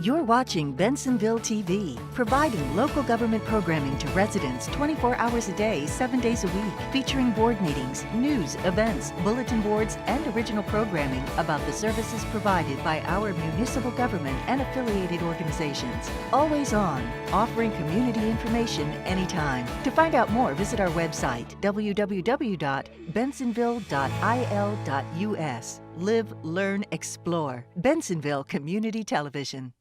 You're watching Bensenville TV, providing local government programming to residents 24 hours a day, 7 days a week, featuring board meetings, news, events, bulletin boards, and original programming about the services provided by our municipal government and affiliated organizations. Always on, offering community information anytime. To find out more, visit our website, www.bensenville.il.us. Live, learn, explore. Bensenville Community Television.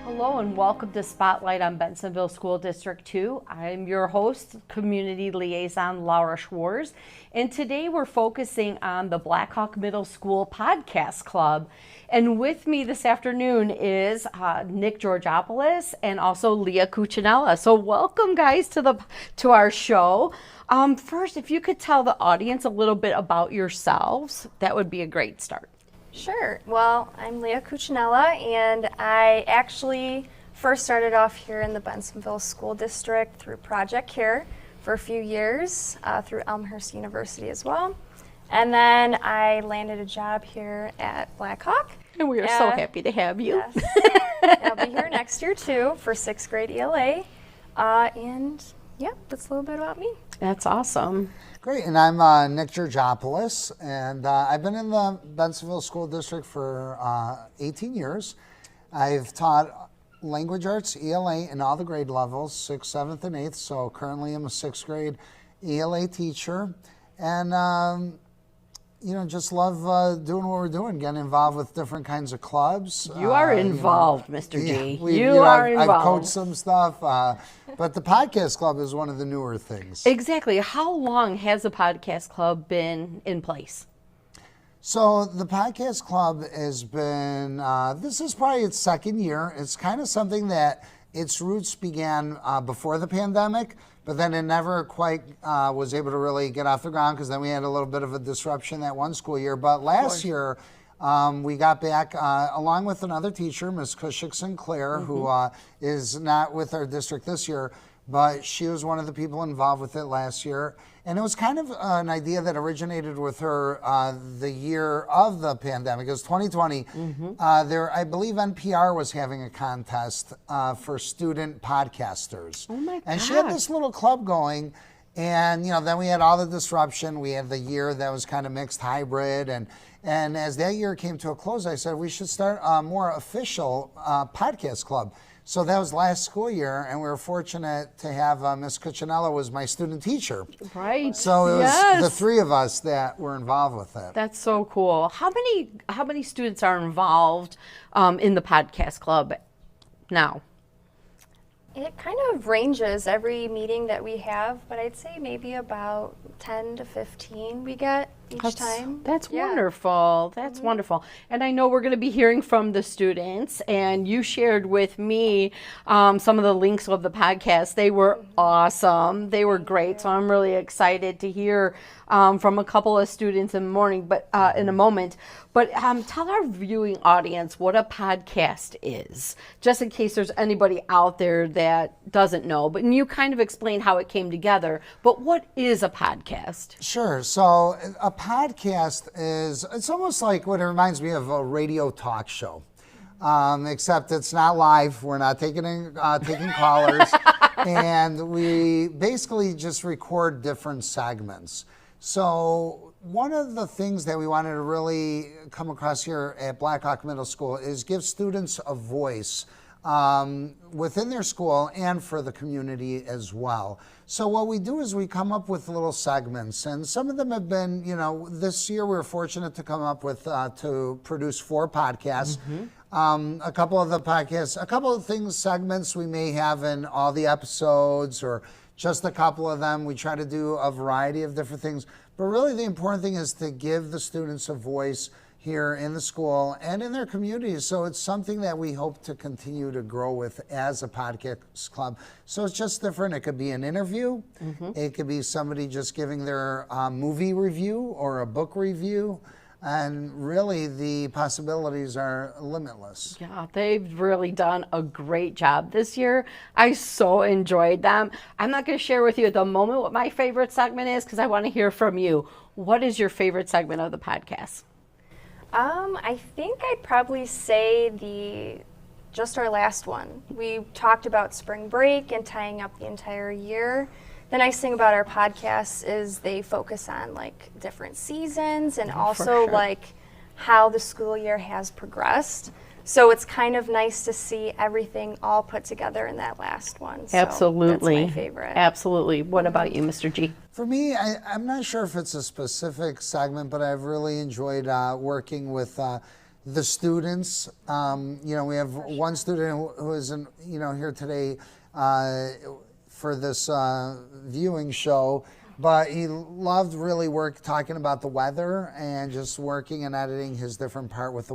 Hello and welcome to Spotlight on Bensenville School District 2. I'm your host, Community Liaison Laura Schwarz, and today we're focusing on the Blackhawk Middle School Podcast Club. And with me this afternoon is Nick Georgopoulos and also Leah Cuccinella. So welcome, guys, to our show. First, if you could tell the audience a little bit about yourselves, that would be a great start. Sure. Well, I'm Leah Cuccinella, and I actually first started off here in the Bensenville School District through Project Care, for a few years through Elmhurst University as well. And then I landed a job here at Blackhawk. And we are so happy to have you. Yes. I'll be here next year too for 6th grade ELA. And yeah, that's a little bit about me. That's awesome. Great, and I'm Nick Georgopoulos, and I've been in the Bensenville School District for 18 years. I've taught language arts, ELA, in all the grade levels, 6th, 7th, and 8th, so currently I'm a 6th grade ELA teacher, and just love doing what we're doing, getting involved with different kinds of clubs. You are involved, Mr. G. I've coached some stuff, but the podcast club is one of the newer things. Exactly. How long has the podcast club been in place? So the podcast club has been, this is probably its 2nd year. It's kind of something that its roots began before the pandemic, but then it never quite was able to really get off the ground because then we had a little bit of a disruption that one school year. But last year, we got back along with another teacher, Ms. Cushik Sinclair, who is not with our district this year, but she was one of the people involved with it last year. And it was kind of an idea that originated with her the year of the pandemic. It was 2020. I believe NPR was having a contest for student podcasters. Oh my gosh. And she had this little club going. And then we had all the disruption. We had the year that was kind of mixed hybrid. And as that year came to a close, I said we should start a more official podcast club. So that was last school year, and we were fortunate to have Ms. Cuccinella was my student teacher. Right. So it was the 3 of us that were involved with it. That's so cool. How many students are involved in the podcast club now? It kind of ranges every meeting that we have, but I'd say maybe about 10 to 15 we get each time. That's wonderful. That's wonderful. And I know we're going to be hearing from the students, and you shared with me some of the links of the podcast. They were awesome. They were great. So I'm really excited to hear from a couple of students in the morning, but in a moment. But tell our viewing audience what a podcast is, just in case there's anybody out there that doesn't know. But you kind of explained how it came together. But what is a podcast? Sure. So a podcast it's almost like what it reminds me of a radio talk show. Except it's not live. We're not taking callers. And we basically just record different segments. So one of the things that we wanted to really come across here at Blackhawk Middle School is give students a voice within their school and for the community as well. So what we do is we come up with little segments, and some of them have been, this year we were fortunate to come up with, to produce 4 podcasts. A couple of the podcasts, a couple of segments we may have in all the episodes, or just a couple of them. We try to do a variety of different things, but really the important thing is to give the students a voice here in the school and in their communities. So it's something that we hope to continue to grow with as a podcast club. So it's just different. It could be an interview. It could be somebody just giving their movie review or a book review. And really, the possibilities are limitless. Yeah, they've really done a great job this year. I so enjoyed them. I'm not going to share with you at the moment what my favorite segment is because I want to hear from you. What is your favorite segment of the podcast? I think I'd probably say just our last one. We talked about spring break and tying up the entire year. The nice thing about our podcasts is they focus on like different seasons and also like how the school year has progressed. So it's kind of nice to see everything all put together in that last one. So Absolutely. That's my favorite. Absolutely. What about you, Mr. G? For me, I'm not sure if it's a specific segment, but I've really enjoyed working with the students. We have one student who is here today for this viewing show, but he loved really talking about the weather and just working and editing his different part with the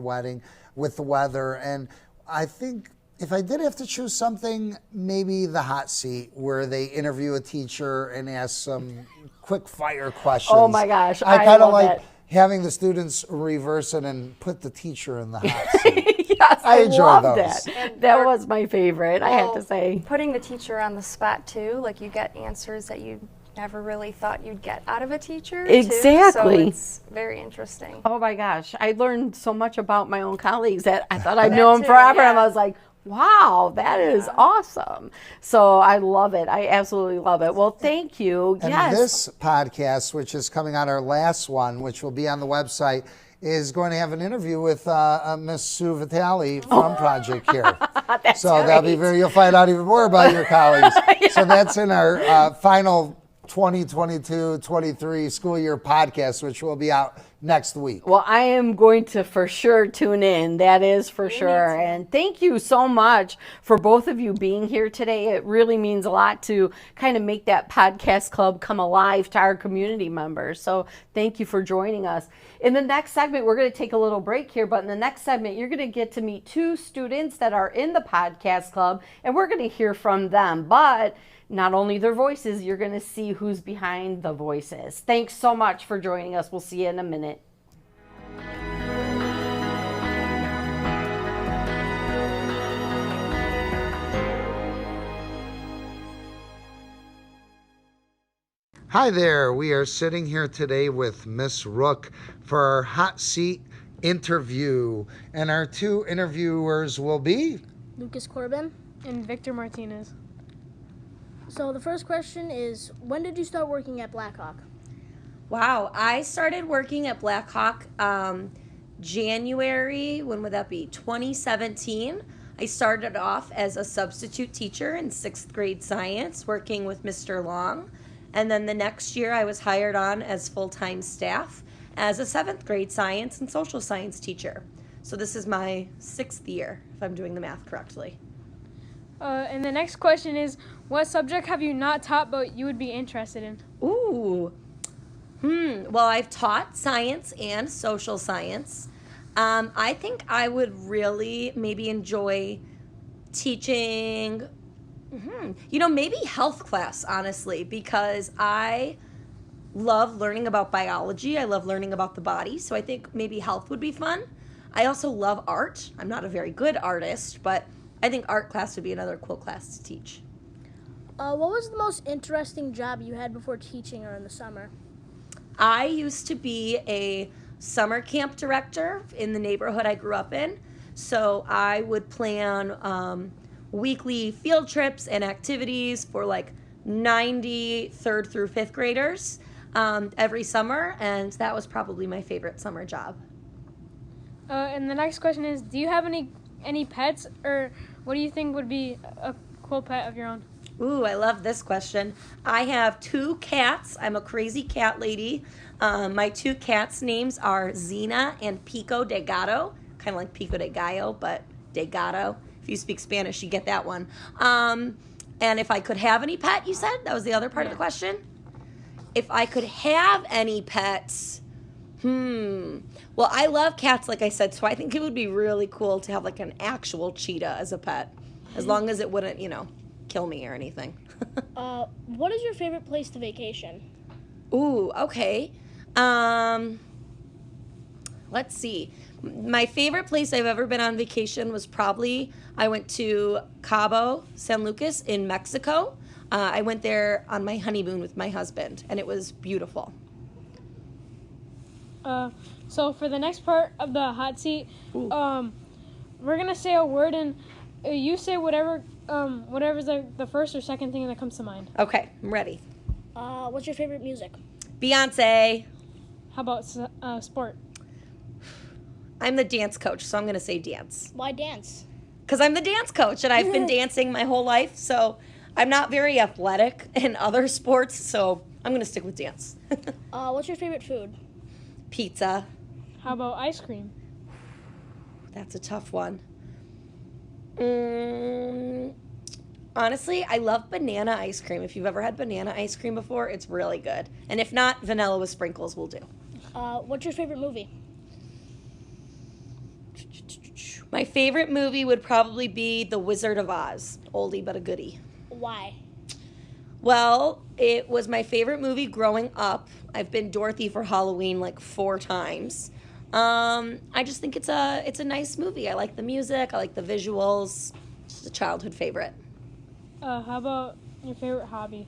weather. And I think if I did have to choose something, maybe the hot seat where they interview a teacher and ask some quick fire questions. Oh my gosh, I kind of love like that. having the students reverse it and put the teacher in the hot seat. Yes, I enjoy love those. that. That was my favorite, I have to say. Putting the teacher on the spot too, like you get answers that you never really thought you'd get out of a teacher. Exactly. Too, so it's very interesting. Oh my gosh, I learned so much about my own colleagues that I thought I'd That known them too, forever. yeah. And I was like, wow, that is awesome. So I love it. I absolutely love it. Well, thank you. And Yes. this podcast, which is coming on our last one, which will be on the website, is going to have an interview with Miss Sue Vitale from Project Care. That's So that'll be great. you'll find out even more about your colleagues. So that's in our final 2022-23 school year podcast, which will be out next week. Well, I am going to for sure tune in. That is for sure. And thank you so much for both of you being here today. It really means a lot to kind of make that podcast club come alive to our community members. So thank you for joining us. In the next segment, we're going to take a little break here, but in the next segment, you're going to get to meet two students that are in the podcast club, and we're going to hear from them. But not only their voices, you're going to see who's behind the voices. Thanks so much for joining us. We'll see you in a minute. Hi there. We are sitting here today with Miss Rook for our hot seat interview. And our two interviewers will be Lucas Corbin. And Victor Martinez. So the first question is, when did you start working at Blackhawk? Wow, I started working at Blackhawk January, when would that be? 2017. I started off as a substitute teacher in 6th grade science, working with Mr. Long. And then the next year I was hired on as full-time staff as a 7th grade science and social science teacher. So this is my 6th year, if I'm doing the math correctly. And the next question is, what subject have you not taught but you would be interested in? Ooh. Well, I've taught science and social science. I think I would really maybe enjoy teaching, maybe health class, honestly, because I love learning about biology. I love learning about the body, so I think maybe health would be fun. I also love art. I'm not a very good artist, but I think art class would be another cool class to teach. What was the most interesting job you had before teaching or in the summer? I used to be a summer camp director in the neighborhood I grew up in. So I would plan weekly field trips and activities for like 90 3rd through 5th graders every summer. And that was probably my favorite summer job. And the next question is, do you have any pets, or what do you think would be a cool pet of your own? Ooh, I love this question. I have 2 cats. I'm a crazy cat lady. My 2 cats' names are Xena and Pico de Gato, kind of like Pico de Gallo, but de Gato. If you speak Spanish, you get that one. And if I could have any pet, you said? That was the other part of the question? If I could have any pets, well, I love cats, like I said, so I think it would be really cool to have like an actual cheetah as a pet, as long as it wouldn't, kill me or anything. What is your favorite place to vacation? Ooh, okay. Let's see. My favorite place I've ever been on vacation was probably, I went to Cabo San Lucas in Mexico. I went there on my honeymoon with my husband, and it was beautiful. So for the next part of the hot seat, we're gonna say a word, and you say whatever's the first or second thing that comes to mind. Okay, I'm ready. What's your favorite music? Beyonce. How about sport? I'm the dance coach, so I'm going to say dance. Why dance? Because I'm the dance coach, and I've been dancing my whole life, so I'm not very athletic in other sports, so I'm going to stick with dance. What's your favorite food? Pizza. How about ice cream? That's a tough one. Honestly, I love banana ice cream. If you've ever had banana ice cream before, it's really good. And if not, vanilla with sprinkles will do. What's your favorite movie? My favorite movie would probably be The Wizard of Oz. Oldie but a goodie. Why? Well, it was my favorite movie growing up. I've been Dorothy for Halloween like 4 times. I just think it's a nice movie. I like the music. I like the visuals. It's a childhood favorite. How about your favorite hobby?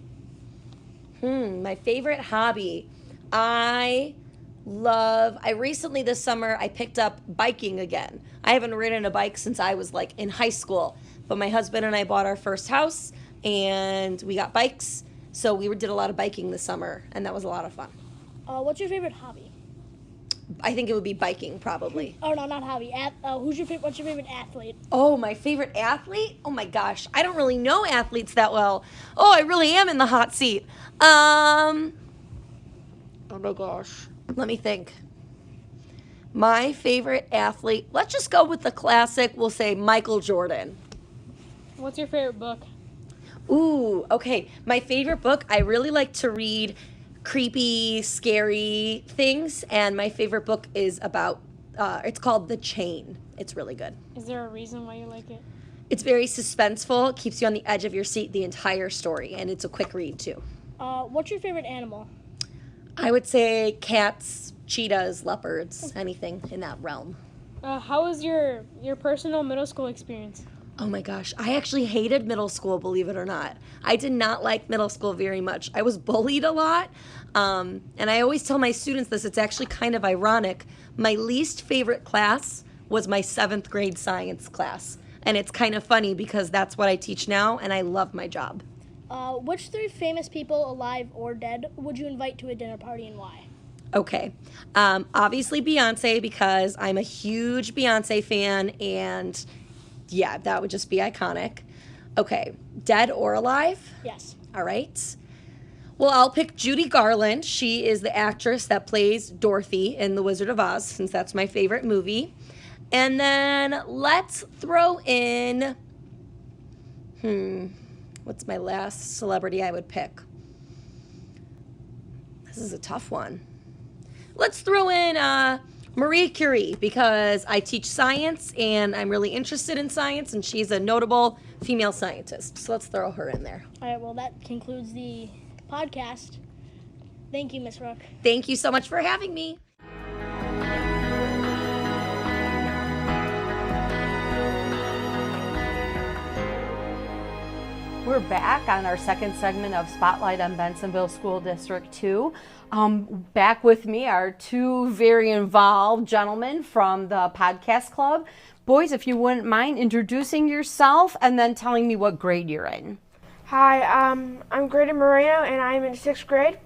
My favorite hobby. I recently this summer, I picked up biking again. I haven't ridden a bike since I was like in high school, but my husband and I bought our first house and we got bikes. So we did a lot of biking this summer and that was a lot of fun. What's your favorite hobby? I think it would be biking probably. Oh no, not hobby. What's your favorite athlete? Oh, my favorite athlete? Oh my gosh, I don't really know athletes that well. Oh, I really am in the hot seat. Oh my gosh. Let me think. My favorite athlete, let's just go with the classic. We'll say Michael Jordan. What's your favorite book? Ooh, okay. My favorite book, I really like to read creepy, scary things, and my favorite book is about, it's called The Chain. It's really good. Is there a reason why you like it? It's very suspenseful, keeps you on the edge of your seat the entire story, and it's a quick read too. What's your favorite animal? I would say cats, cheetahs, leopards, anything in that realm. How was your personal middle school experience? Oh my gosh, I actually hated middle school, believe it or not. I did not like middle school very much. I was bullied a lot, and I always tell my students this, it's actually kind of ironic. My least favorite class was my 7th grade science class, and it's kind of funny because that's what I teach now, and I love my job. Which 3 famous people, alive or dead, would you invite to a dinner party and why? Okay. Obviously Beyonce, because I'm a huge Beyonce fan, and yeah, that would just be iconic. Okay. Dead or alive? Yes. All right. Well, I'll pick Judy Garland. She is the actress that plays Dorothy in The Wizard of Oz, since that's my favorite movie. And then let's throw in, what's my last celebrity I would pick? This is a tough one. Let's throw in Marie Curie, because I teach science and I'm really interested in science, and she's a notable female scientist. So let's throw her in there. All right, well, that concludes the podcast. Thank you, Miss Rook. Thank you so much for having me. We're back on our second segment of Spotlight on Bensenville School District 2. Back with me are 2 very involved gentlemen from the podcast club. Boys, if you wouldn't mind introducing yourself and then telling me what grade you're in. Hi, I'm Graydon Moreno, and I'm in 6th grade.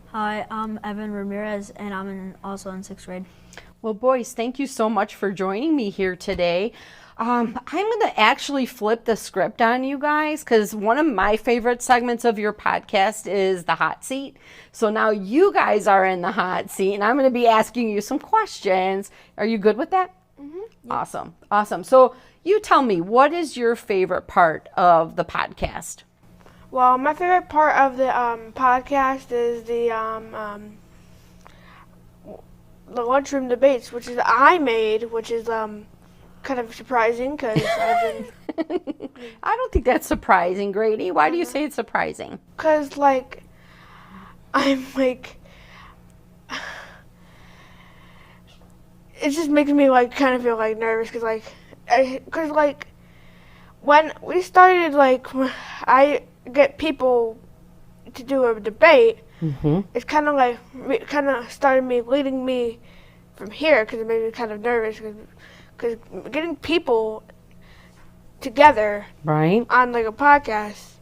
Hi, I'm Evan Ramirez, and I'm also in 6th grade. Well, boys, thank you so much for joining me here today. I'm going to actually flip the script on you guys, because one of my favorite segments of your podcast is the hot seat. So now you guys are in the hot seat, and I'm going to be asking you some questions. Are you good with that? Mm-hmm. Yep. Awesome. So you tell me, what is your favorite part of the podcast? Well, my favorite part of the podcast is the lunchroom debates, which is I made, which is kind of surprising because I've been. I don't think that's surprising, Grady. Why do you say it's surprising? Because I'm it just makes me kind of feel nervous because when we started I get people to do a debate. Mm-hmm. It's kind of started leading me from here because it made me kind of nervous because getting people together right on a podcast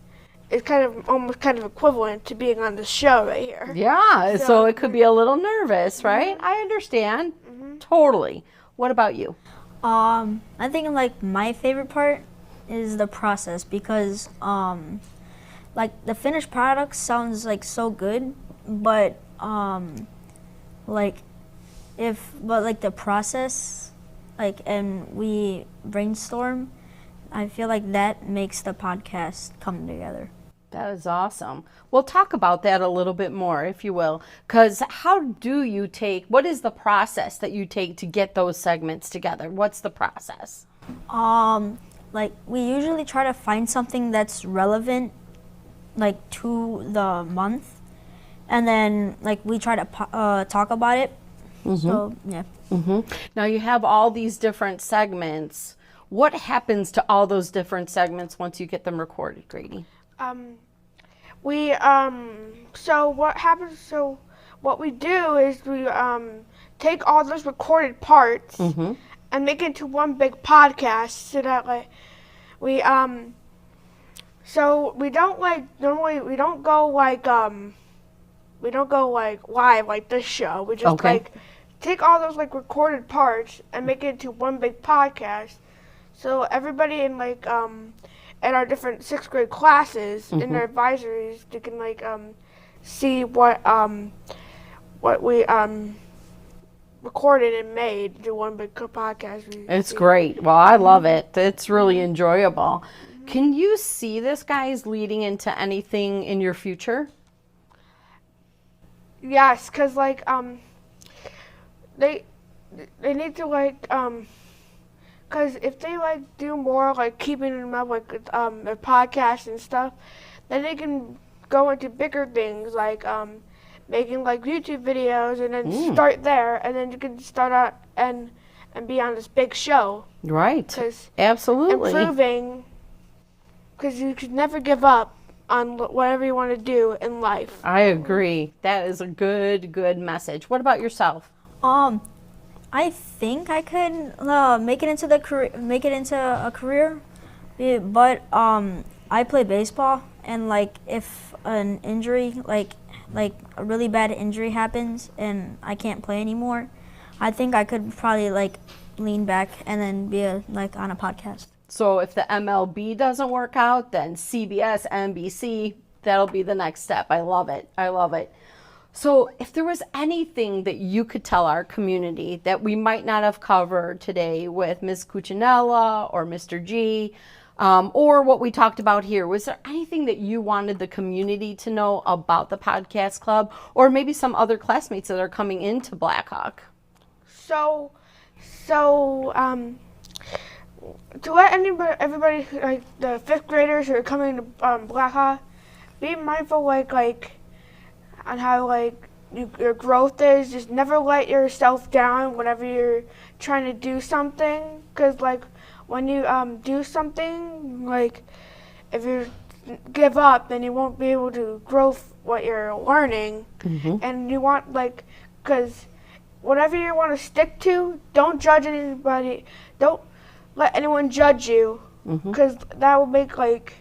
is almost equivalent to being on the show right here. Yeah, so it could be a little nervous, right? Mm-hmm. I understand. Mm-hmm. Totally. What about you? I think my favorite part is the process, because the finished product sounds so good, but the process, and we brainstorm, I feel that makes the podcast come together. That is awesome. Well, talk about that a little bit more, if you will, because what is the process that you take to get those segments together? What's the process? We usually try to find something that's relevant, to the month, and then we try to talk about it So yeah. Now you have all these different segments. What happens to all those different segments once you get them recorded, Grady? We so what happens? So what we do is we take all those recorded parts and make it into one big podcast, so that like we so we don't like normally we don't go like live like this show. We just like take all those like recorded parts and make it into one big podcast. So everybody in like at our different 6th grade classes in their advisories, they can like see what we recorded and made into one big podcast. It's great. Well, I love it. It's really enjoyable. Can you see this, guys, leading into anything in your future? Yes, because like they need to like because if they like do more like keeping them up like their podcasts and stuff, then they can go into bigger things like making like YouTube videos and then start there, and then you can start out and be on this big show. Right. Absolutely. Improving, because you should never give up on whatever you want to do in life. I agree. That is a good message. What about yourself? I think I could make it into a career, but I play baseball, and like if an injury, like a really bad injury happens and I can't play anymore, I think I could probably like lean back and then be on a podcast. So if the MLB doesn't work out, then CBS, NBC, that'll be the next step. I love it. So if there was anything that you could tell our community that we might not have covered today with Ms. Cuccinella or Mr. G, or what we talked about here, was there anything that you wanted the community to know about the podcast club, or maybe some other classmates that are coming into Blackhawk? So to let everybody like the 5th graders who are coming to Blackhawk, be mindful like on how like your growth is. Just never let yourself down whenever you're trying to do something, because like when you do something, like if you give up, then you won't be able to grow what you're learning. And you want like, because whatever you want to stick to, don't judge anybody. Don't let anyone judge you, because that will make like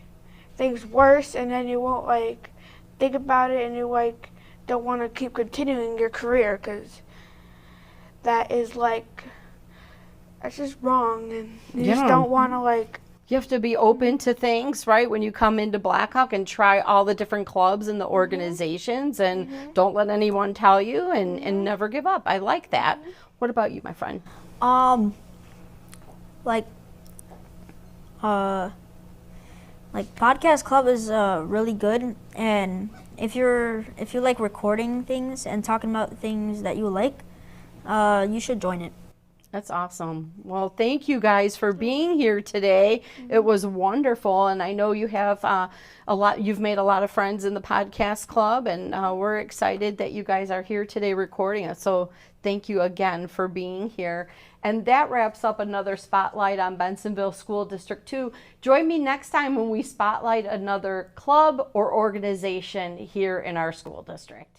things worse, and then you won't like think about it, and you like don't want to keep continuing your career, because that is like, that's just wrong, and you just don't want to like. You have to be open to things, right? When you come into Blackhawk, and try all the different clubs and the organizations, and don't let anyone tell you, and never give up. I like that. What about you, my friend? Like podcast club is really good, and if you like recording things and talking about things that you like, you should join it. That's awesome. Well, thank you guys for being here today. It was wonderful, and I know you have you've made a lot of friends in the podcast club, and we're excited that you guys are here today recording us. So thank you again for being here. And that wraps up another Spotlight on Bensenville School District 2. Join me next time when we spotlight another club or organization here in our school district.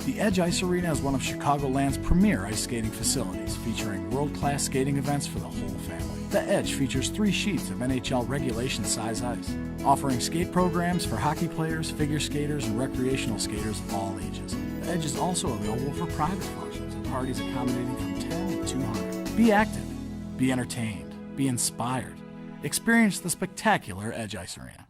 The Edge Ice Arena is one of Chicagoland's premier ice skating facilities, featuring world-class skating events for the whole family. The Edge features 3 sheets of NHL regulation size ice, offering skate programs for hockey players, figure skaters, and recreational skaters of all ages. The Edge is also available for private functions and parties accommodating from 10 to 200. Be active, be entertained, be inspired. Experience the spectacular Edge Ice Arena.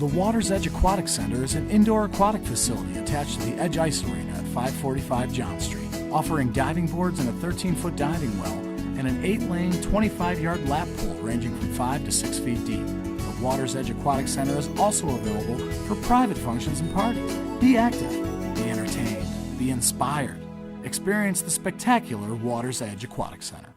The Water's Edge Aquatic Center is an indoor aquatic facility attached to the Edge Ice Arena at 545 John Street, offering diving boards and a 13-foot diving well and an 8-lane, 25-yard lap pool ranging from 5 to 6 feet deep. The Water's Edge Aquatic Center is also available for private functions and parties. Be active, be entertained, be inspired. Experience the spectacular Water's Edge Aquatic Center.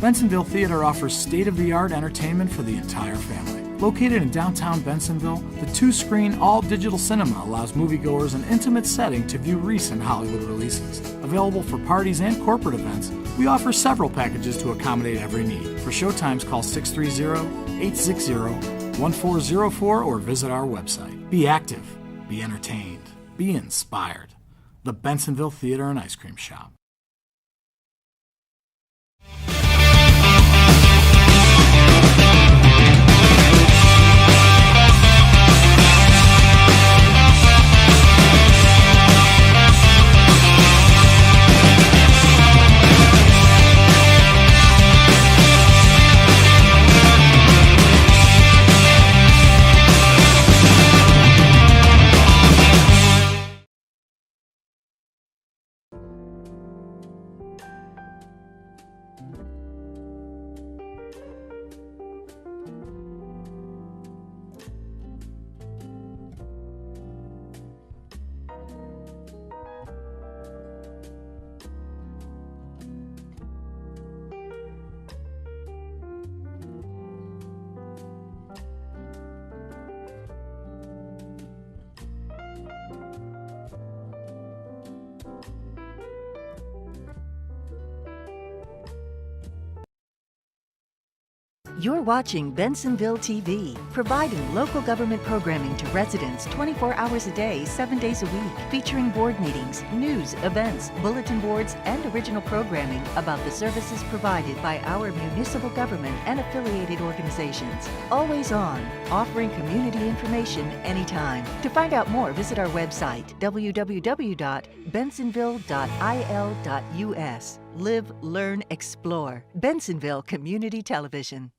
Bensenville Theater offers state-of-the-art entertainment for the entire family. Located in downtown Bensenville, the 2-screen, all-digital cinema allows moviegoers an intimate setting to view recent Hollywood releases. Available for parties and corporate events, we offer several packages to accommodate every need. For showtimes, call 630-860-1404 or visit our website. Be active, be entertained, be inspired. The Bensenville Theater and Ice Cream Shop. You're watching Bensenville TV, providing local government programming to residents 24 hours a day, 7 days a week, featuring board meetings, news, events, bulletin boards, and original programming about the services provided by our municipal government and affiliated organizations. Always on, offering community information anytime. To find out more, visit our website, www.bensenville.il.us. Live, learn, explore. Bensenville Community Television.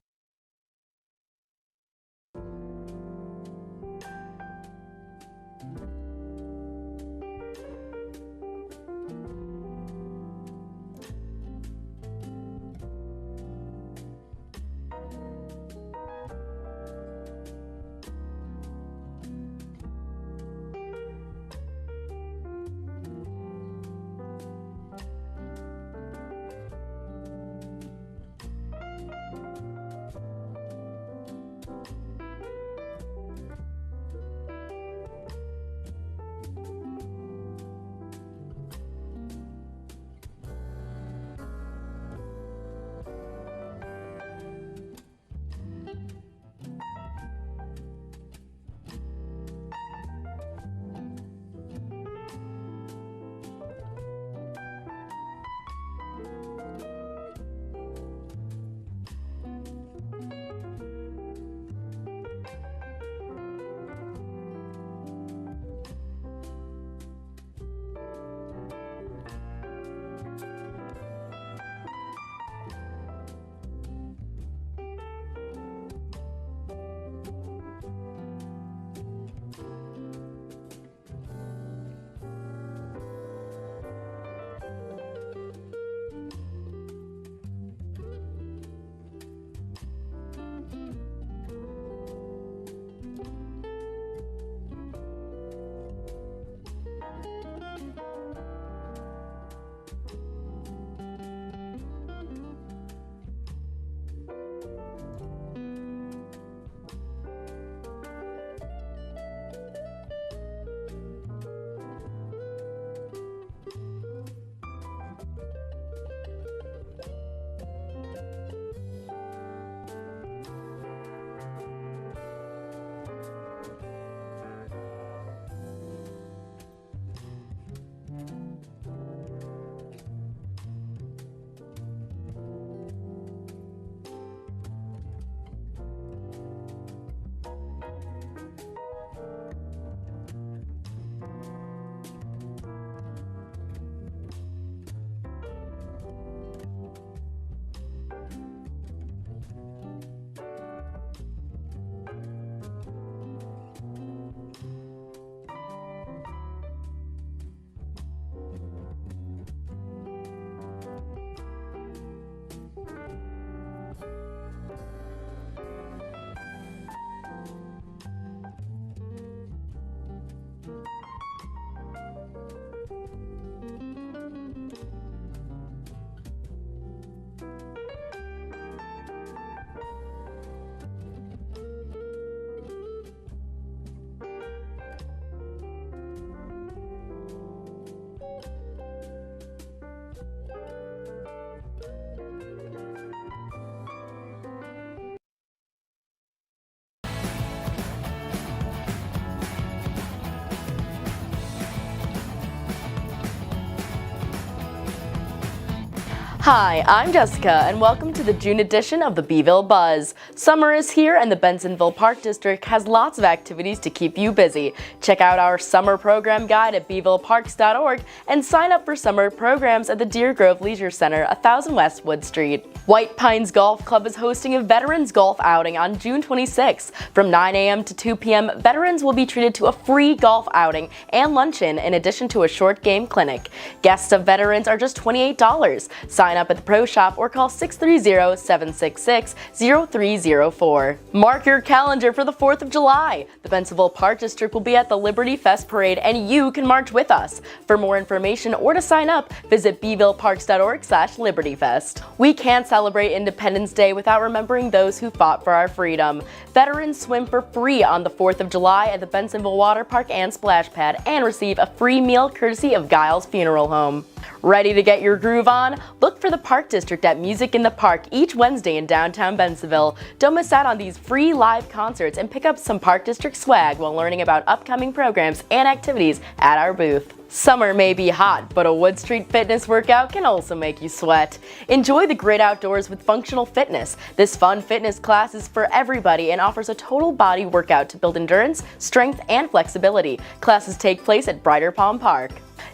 Hi, I'm Jessica, and welcome to the June edition of the Beeville Buzz. Summer is here, and the Bensenville Park District has lots of activities to keep you busy. Check out our summer program guide at beevilleparks.org and sign up for summer programs at the Deer Grove Leisure Center, 1000 West Wood Street. White Pines Golf Club is hosting a Veterans Golf outing on June 26th. From 9 a.m. to 2 p.m., veterans will be treated to a free golf outing and luncheon in addition to a short game clinic. Guests of veterans are just $28. Sign up at the Pro Shop or call 630-766-0304. Mark your calendar for the 4th of July. The Bensenville Park District will be at the Liberty Fest Parade, and you can march with us. For more information or to sign up, visit beevilleparks.org/libertyfest. We can't celebrate Independence Day without remembering those who fought for our freedom. Veterans swim for free on the 4th of July at the Bensenville Water Park and Splash Pad and receive a free meal courtesy of Giles Funeral Home. Ready to get your groove on? Look for the Park District at Music in the Park each Wednesday in downtown Bensenville. Don't miss out on these free live concerts and pick up some Park District swag while learning about upcoming programs and activities at our booth. Summer may be hot, but a Wood Street fitness workout can also make you sweat. Enjoy the great outdoors with Functional Fitness. This fun fitness class is for everybody and offers a total body workout to build endurance, strength, and flexibility. Classes take place at Brighter Palm Park.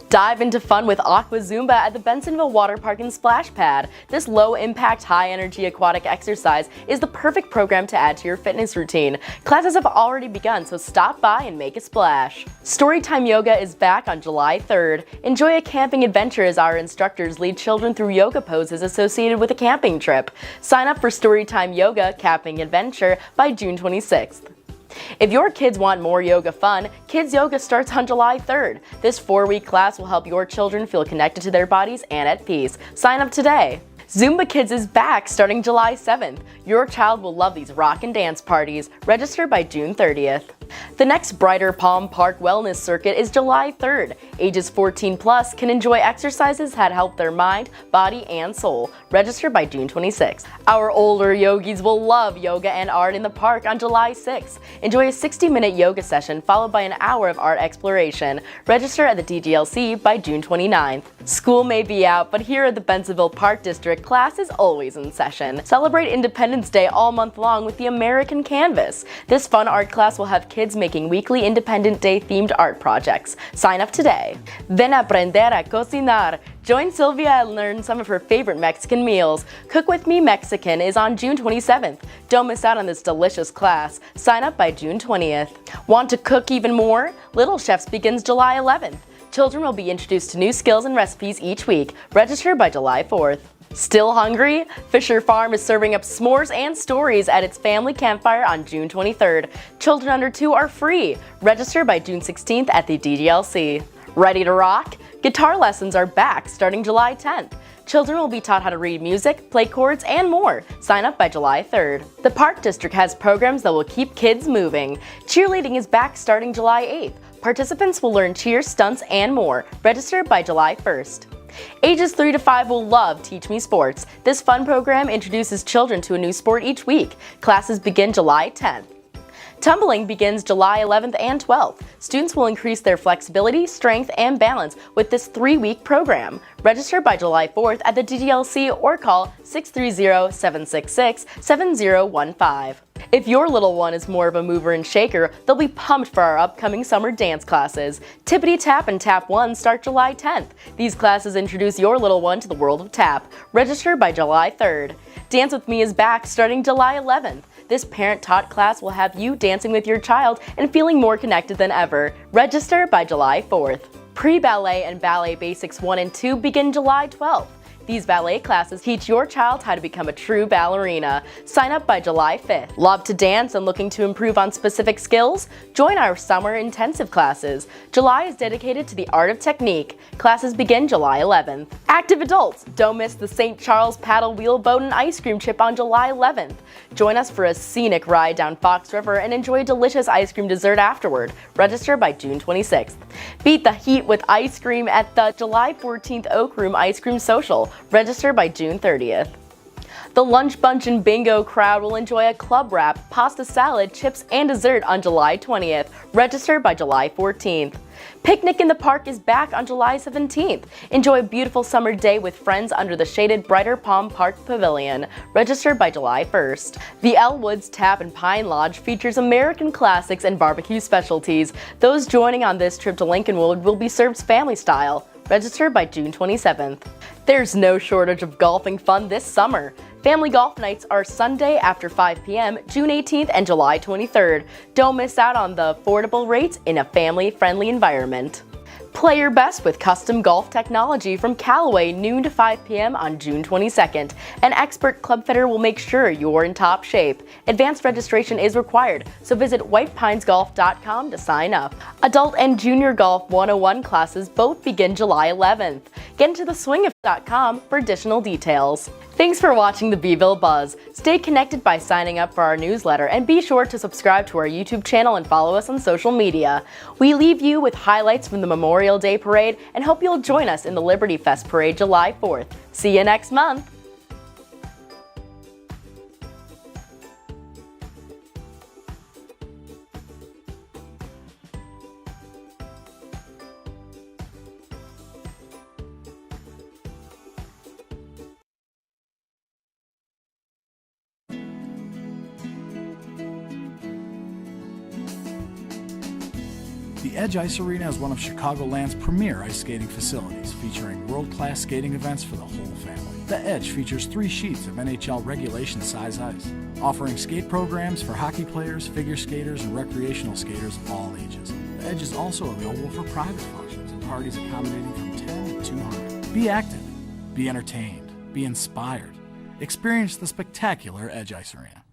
Dive into fun with Aqua Zumba at the Bensenville Water Park and Splash Pad. This low-impact, high-energy aquatic exercise is the perfect program to add to your fitness routine. Classes have already begun, so stop by and make a splash. Storytime Yoga is back on July 3rd. Enjoy a camping adventure as our instructors lead children through yoga poses associated with a camping trip. Sign up for Storytime Yoga Camping Adventure by June 26th. If your kids want more yoga fun, Kids Yoga starts on July 3rd. This 4-week class will help your children feel connected to their bodies and at peace. Sign up today. Zumba Kids is back starting July 7th. Your child will love these rock and dance parties. Register by June 30th. The next Brighter Palm Park Wellness Circuit is July 3rd. Ages 14 plus can enjoy exercises that help their mind, body, and soul. Register by June 26th. Our older yogis will love yoga and art in the park on July 6th. Enjoy a 60-minute yoga session followed by an hour of art exploration. Register at the DGLC by June 29th. School may be out, but here at the Bensenville Park District, class is always in session. Celebrate Independence Day all month long with the American Canvas. This fun art class will have kids making weekly Independent Day themed art projects. Sign up today. Ven a aprender a cocinar. Join Sylvia and learn some of her favorite Mexican meals. Cook With Me Mexican is on June 27th. Don't miss out on this delicious class. Sign up by June 20th. Want to cook even more? Little Chefs begins July 11th. Children will be introduced to new skills and recipes each week. Register by July 4th. Still hungry? Fisher Farm is serving up s'mores and stories at its family campfire on June 23rd. Children under 2 are free. Register by June 16th at the DGLC. Ready to rock? Guitar lessons are back starting July 10th. Children will be taught how to read music, play chords, and more. Sign up by July 3rd. The Park District has programs that will keep kids moving. Cheerleading is back starting July 8th. Participants will learn cheer, stunts, and more. Register by July 1st. Ages 3 to 5 will love Teach Me Sports. This fun program introduces children to a new sport each week. Classes begin July 10th. Tumbling begins July 11th and 12th. Students will increase their flexibility, strength, and balance with this 3-week program. Register by July 4th at the DGLC or call 630-766-7015. If your little one is more of a mover and shaker, they'll be pumped for our upcoming summer dance classes. Tippity Tap and Tap 1 start July 10th. These classes introduce your little one to the world of tap. Register by July 3rd. Dance With Me is back starting July 11th. This parent-taught class will have you dancing with your child and feeling more connected than ever. Register by July 4th. Pre-ballet and ballet basics 1 and 2 begin July 12th. These ballet classes teach your child how to become a true ballerina. Sign up by July 5th. Love to dance and looking to improve on specific skills? Join our summer intensive classes. July is dedicated to the art of technique. Classes begin July 11th. Active adults, don't miss the St. Charles Paddle Wheel Boat and Ice Cream Trip on July 11th. Join us for a scenic ride down Fox River and enjoy a delicious ice cream dessert afterward. Register by June 26th. Beat the heat with ice cream at the July 14th Oak Room Ice Cream Social. Register by June 30th. The Lunch Bunch and Bingo crowd will enjoy a club wrap, pasta salad, chips, and dessert on July 20th. Register by July 14th. Picnic in the Park is back on July 17th. Enjoy a beautiful summer day with friends under the shaded Brighter Palm Park Pavilion. Register by July 1st. The Elwoods Tap and Pine Lodge features American classics and barbecue specialties. Those joining on this trip to Lincolnwood will be served family style. Register by June 27th. There's no shortage of golfing fun this summer. Family golf nights are Sunday after 5 p.m., June 18th and July 23rd. Don't miss out on the affordable rates in a family-friendly environment. Play your best with custom golf technology from Callaway noon to 5 p.m. on June 22nd. An expert club fitter will make sure you're in top shape. Advanced registration is required, so visit whitepinesgolf.com to sign up. Adult and Junior Golf 101 classes both begin July 11th. Get into theswingof.com for additional details. Thanks for watching the Beeville Buzz. Stay connected by signing up for our newsletter and be sure to subscribe to our YouTube channel and follow us on social media. We leave you with highlights from the Memorial Day Parade and hope you'll join us in the Liberty Fest Parade July 4th. See you next month! The Edge Ice Arena is one of Chicagoland's premier ice skating facilities, featuring world-class skating events for the whole family. The Edge features 3 sheets of NHL regulation size ice, offering skate programs for hockey players, figure skaters, and recreational skaters of all ages. The Edge is also available for private functions and parties accommodating from 10 to 200. Be active, be entertained, be inspired. Experience the spectacular Edge Ice Arena.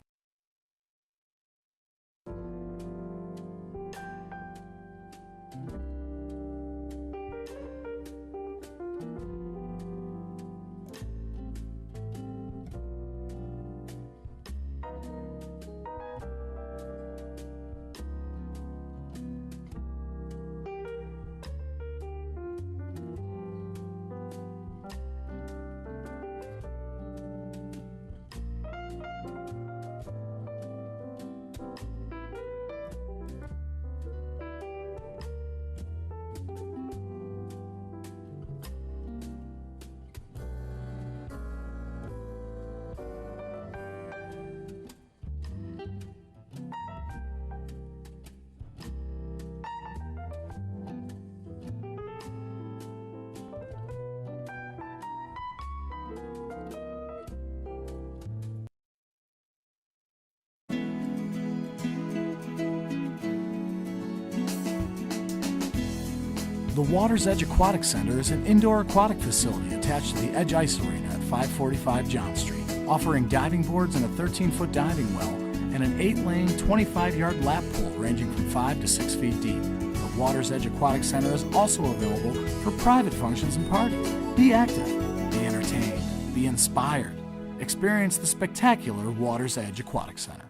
The Water's Edge Aquatic Center is an indoor aquatic facility attached to the Edge Ice Arena at 545 John Street, offering diving boards and a 13-foot diving well and an 8-lane, 25-yard lap pool ranging from 5 to 6 feet deep. The Water's Edge Aquatic Center is also available for private functions and parties. Be active, be entertained, be inspired. Experience the spectacular Water's Edge Aquatic Center.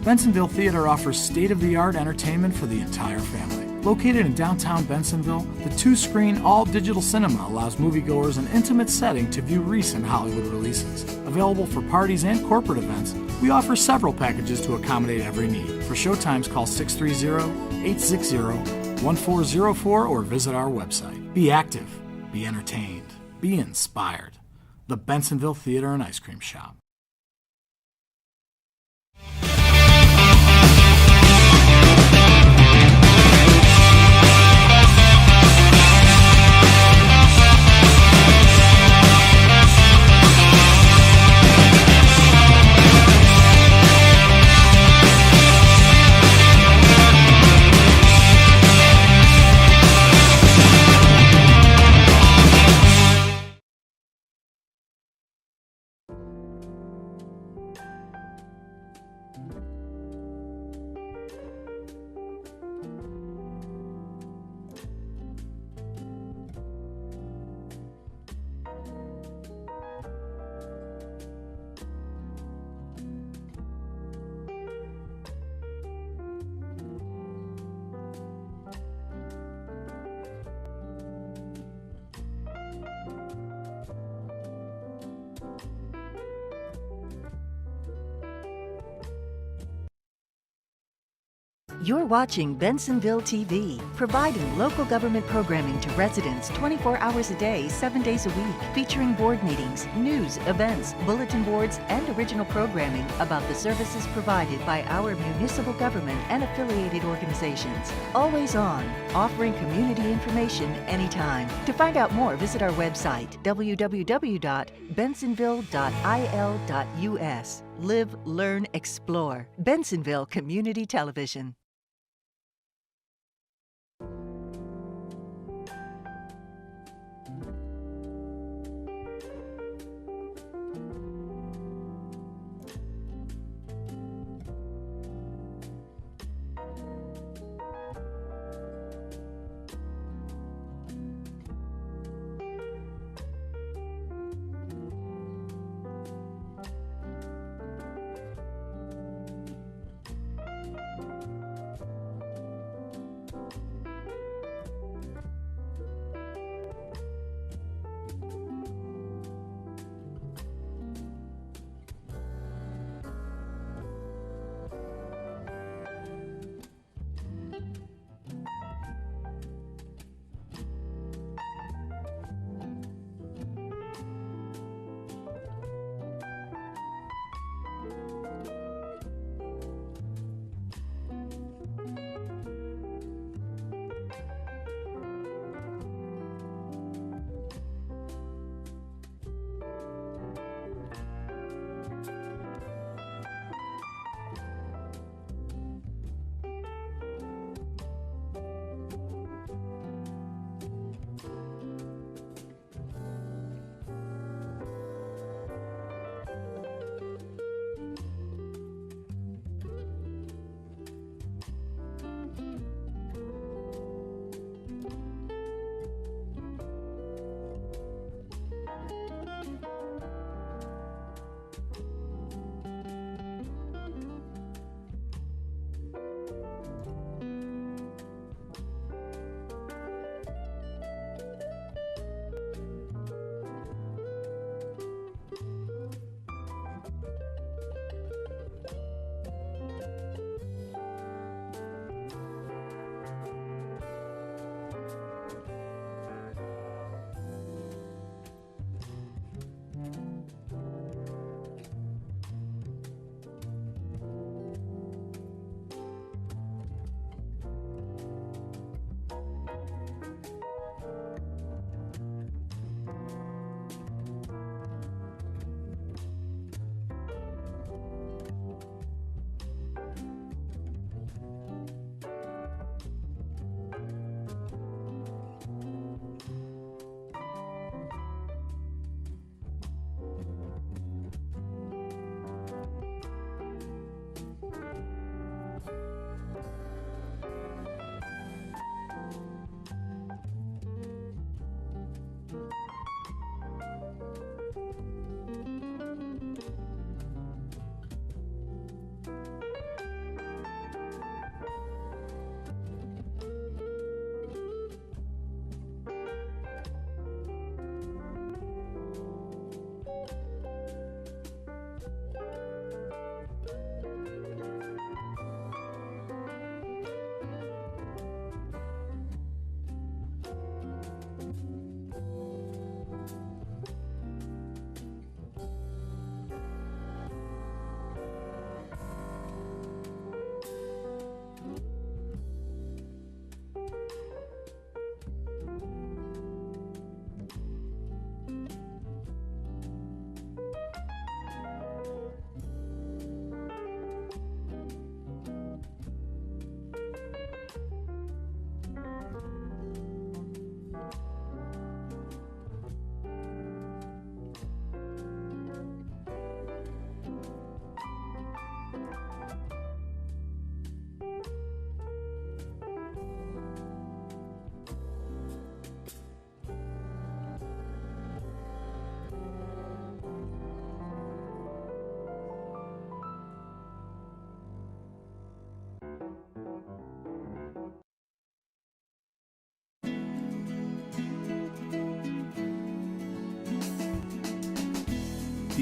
Bensenville Theater offers state-of-the-art entertainment for the entire family. Located in downtown Bensenville, the two-screen, all-digital cinema allows moviegoers an intimate setting to view recent Hollywood releases. Available for parties and corporate events, we offer several packages to accommodate every need. For showtimes, call 630-860-1404 or visit our website. Be active, be entertained, be inspired. The Bensenville Theater and Ice Cream Shop. You're watching Bensenville TV, providing local government programming to residents 24 hours a day, 7 days a week, featuring board meetings, news, events, bulletin boards, and original programming about the services provided by our municipal government and affiliated organizations. Always on, offering community information anytime. To find out more, visit our website, www.bensenville.il.us. Live, learn, explore. Bensenville Community Television.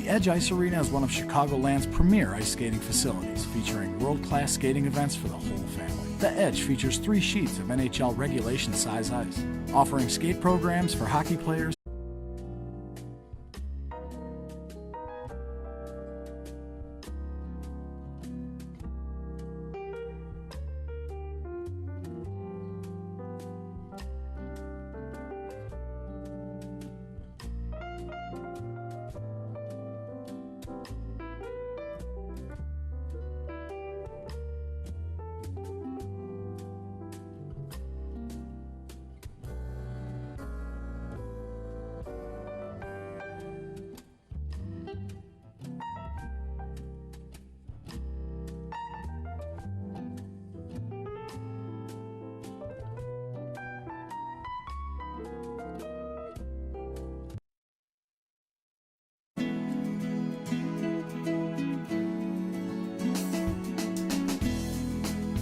The Edge Ice Arena is one of Chicagoland's premier ice skating facilities, featuring world-class skating events for the whole family. The Edge features 3 sheets of NHL regulation size ice, offering skate programs for hockey players.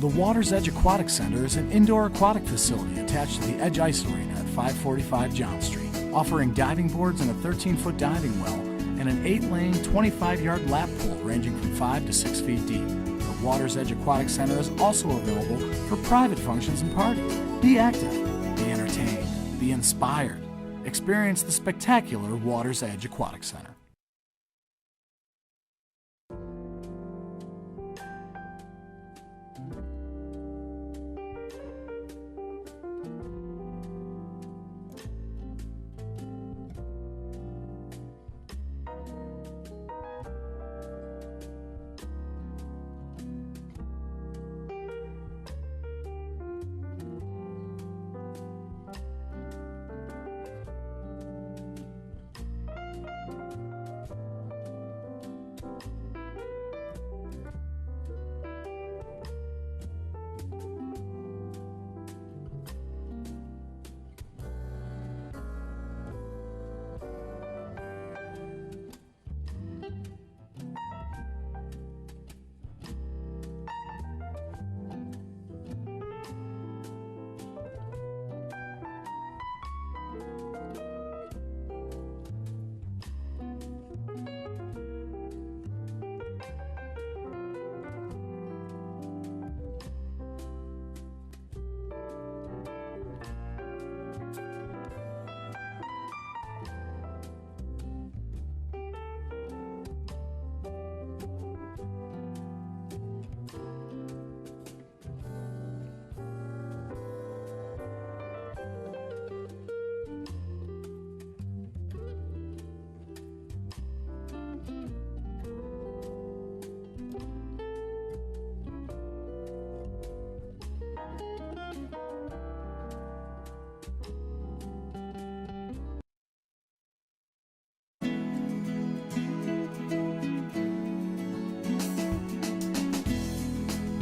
The Water's Edge Aquatic Center is an indoor aquatic facility attached to the Edge Ice Arena at 545 John Street, offering diving boards and a 13-foot diving well and an 8-lane, 25-yard lap pool ranging from 5 to 6 feet deep. The Water's Edge Aquatic Center is also available for private functions and parties. Be active, be entertained, be inspired. Experience the spectacular Water's Edge Aquatic Center.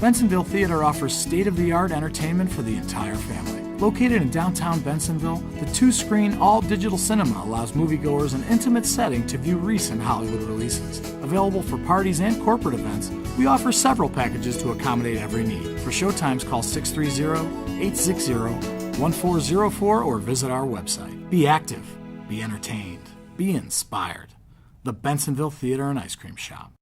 Bensenville Theater offers state-of-the-art entertainment for the entire family. Located in downtown Bensenville, the 2-screen, all-digital cinema allows moviegoers an intimate setting to view recent Hollywood releases. Available for parties and corporate events, we offer several packages to accommodate every need. For showtimes, call 630-860-1404 or visit our website. Be active, be entertained, be inspired. The Bensenville Theater and Ice Cream Shop.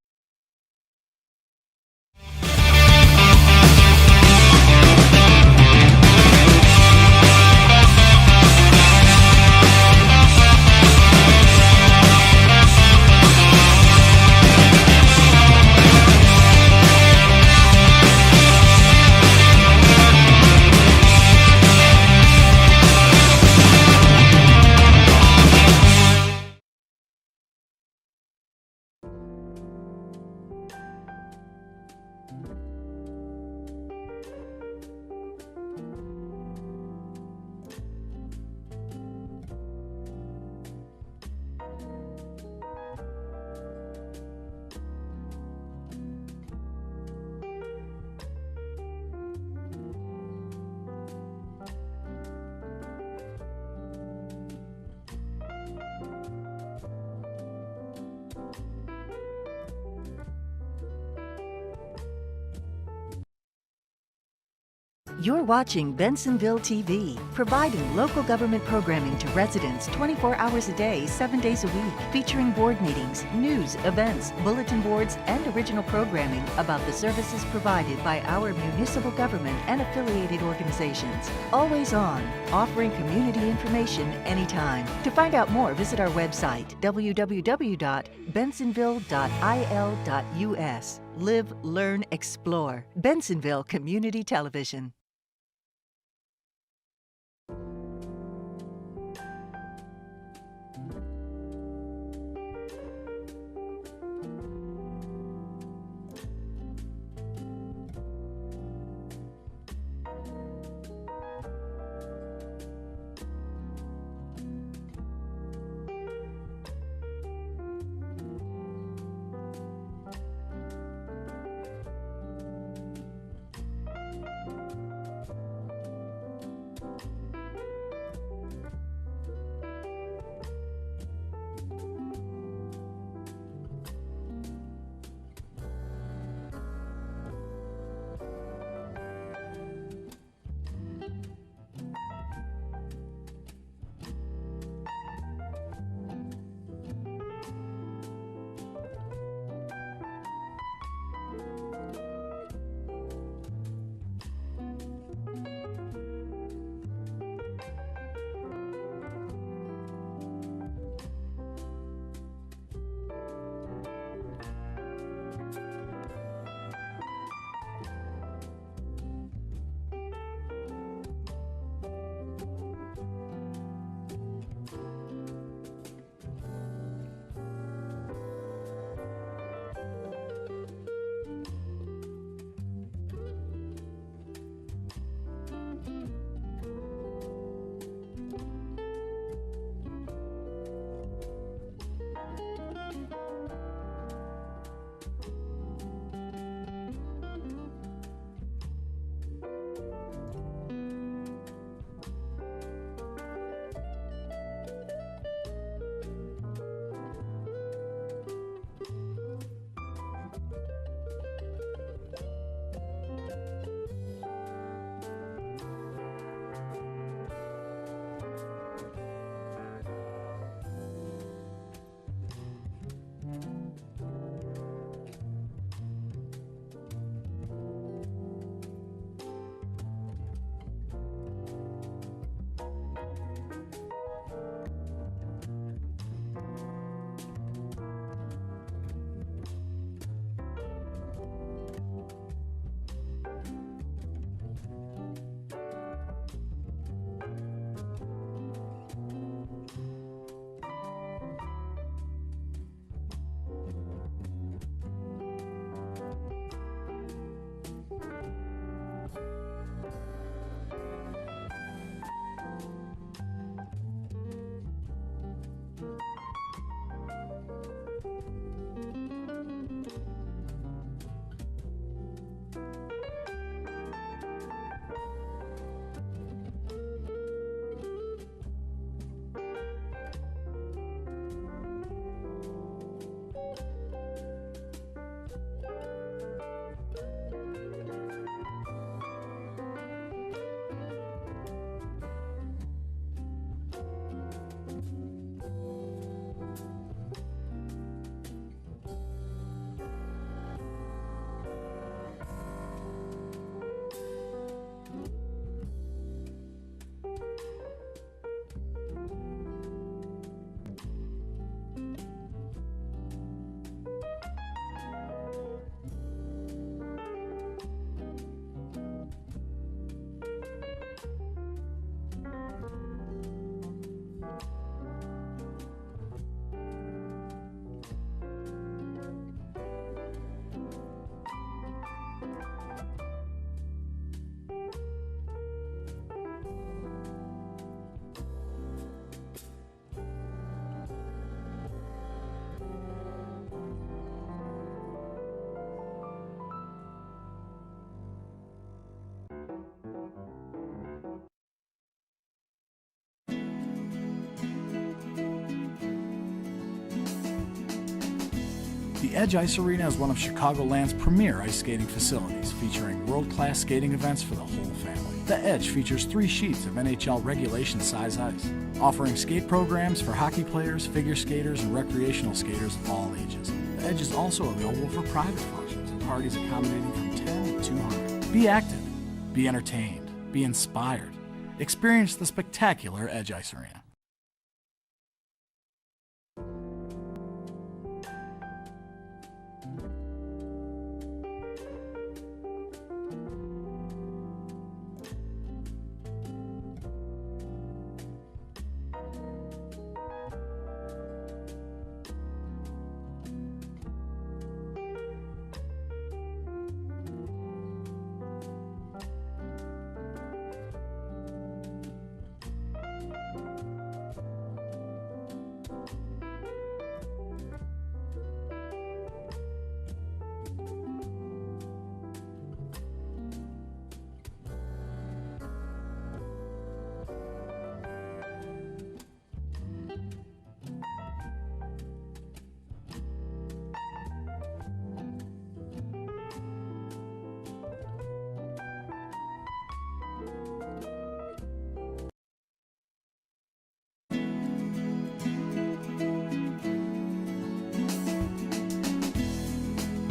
You're watching Bensenville TV, providing local government programming to residents 24 hours a day, 7 days a week, featuring board meetings, news, events, bulletin boards, and original programming about the services provided by our municipal government and affiliated organizations. Always on, offering community information anytime. To find out more, visit our website, www.bensenville.il.us. Live, learn, explore. Bensenville Community Television. Edge Ice Arena is one of Chicagoland's premier ice skating facilities, featuring world-class skating events for the whole family. The Edge features 3 sheets of NHL regulation size ice, offering skate programs for hockey players, figure skaters, and recreational skaters of all ages. The Edge is also available for private functions and parties accommodating from 10 to 200. Be active, be entertained, be inspired. Experience the spectacular Edge Ice Arena.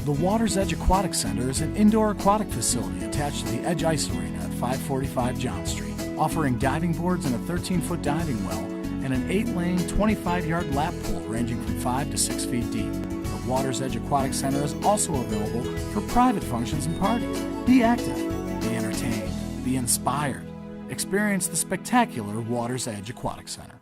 The Water's Edge Aquatic Center is an indoor aquatic facility attached to the Edge Ice Arena at 545 John Street, offering diving boards and a 13-foot diving well and an 8-lane, 25-yard lap pool ranging from 5 to 6 feet deep. The Water's Edge Aquatic Center is also available for private functions and parties. Be active, be entertained, be inspired. Experience the spectacular Water's Edge Aquatic Center.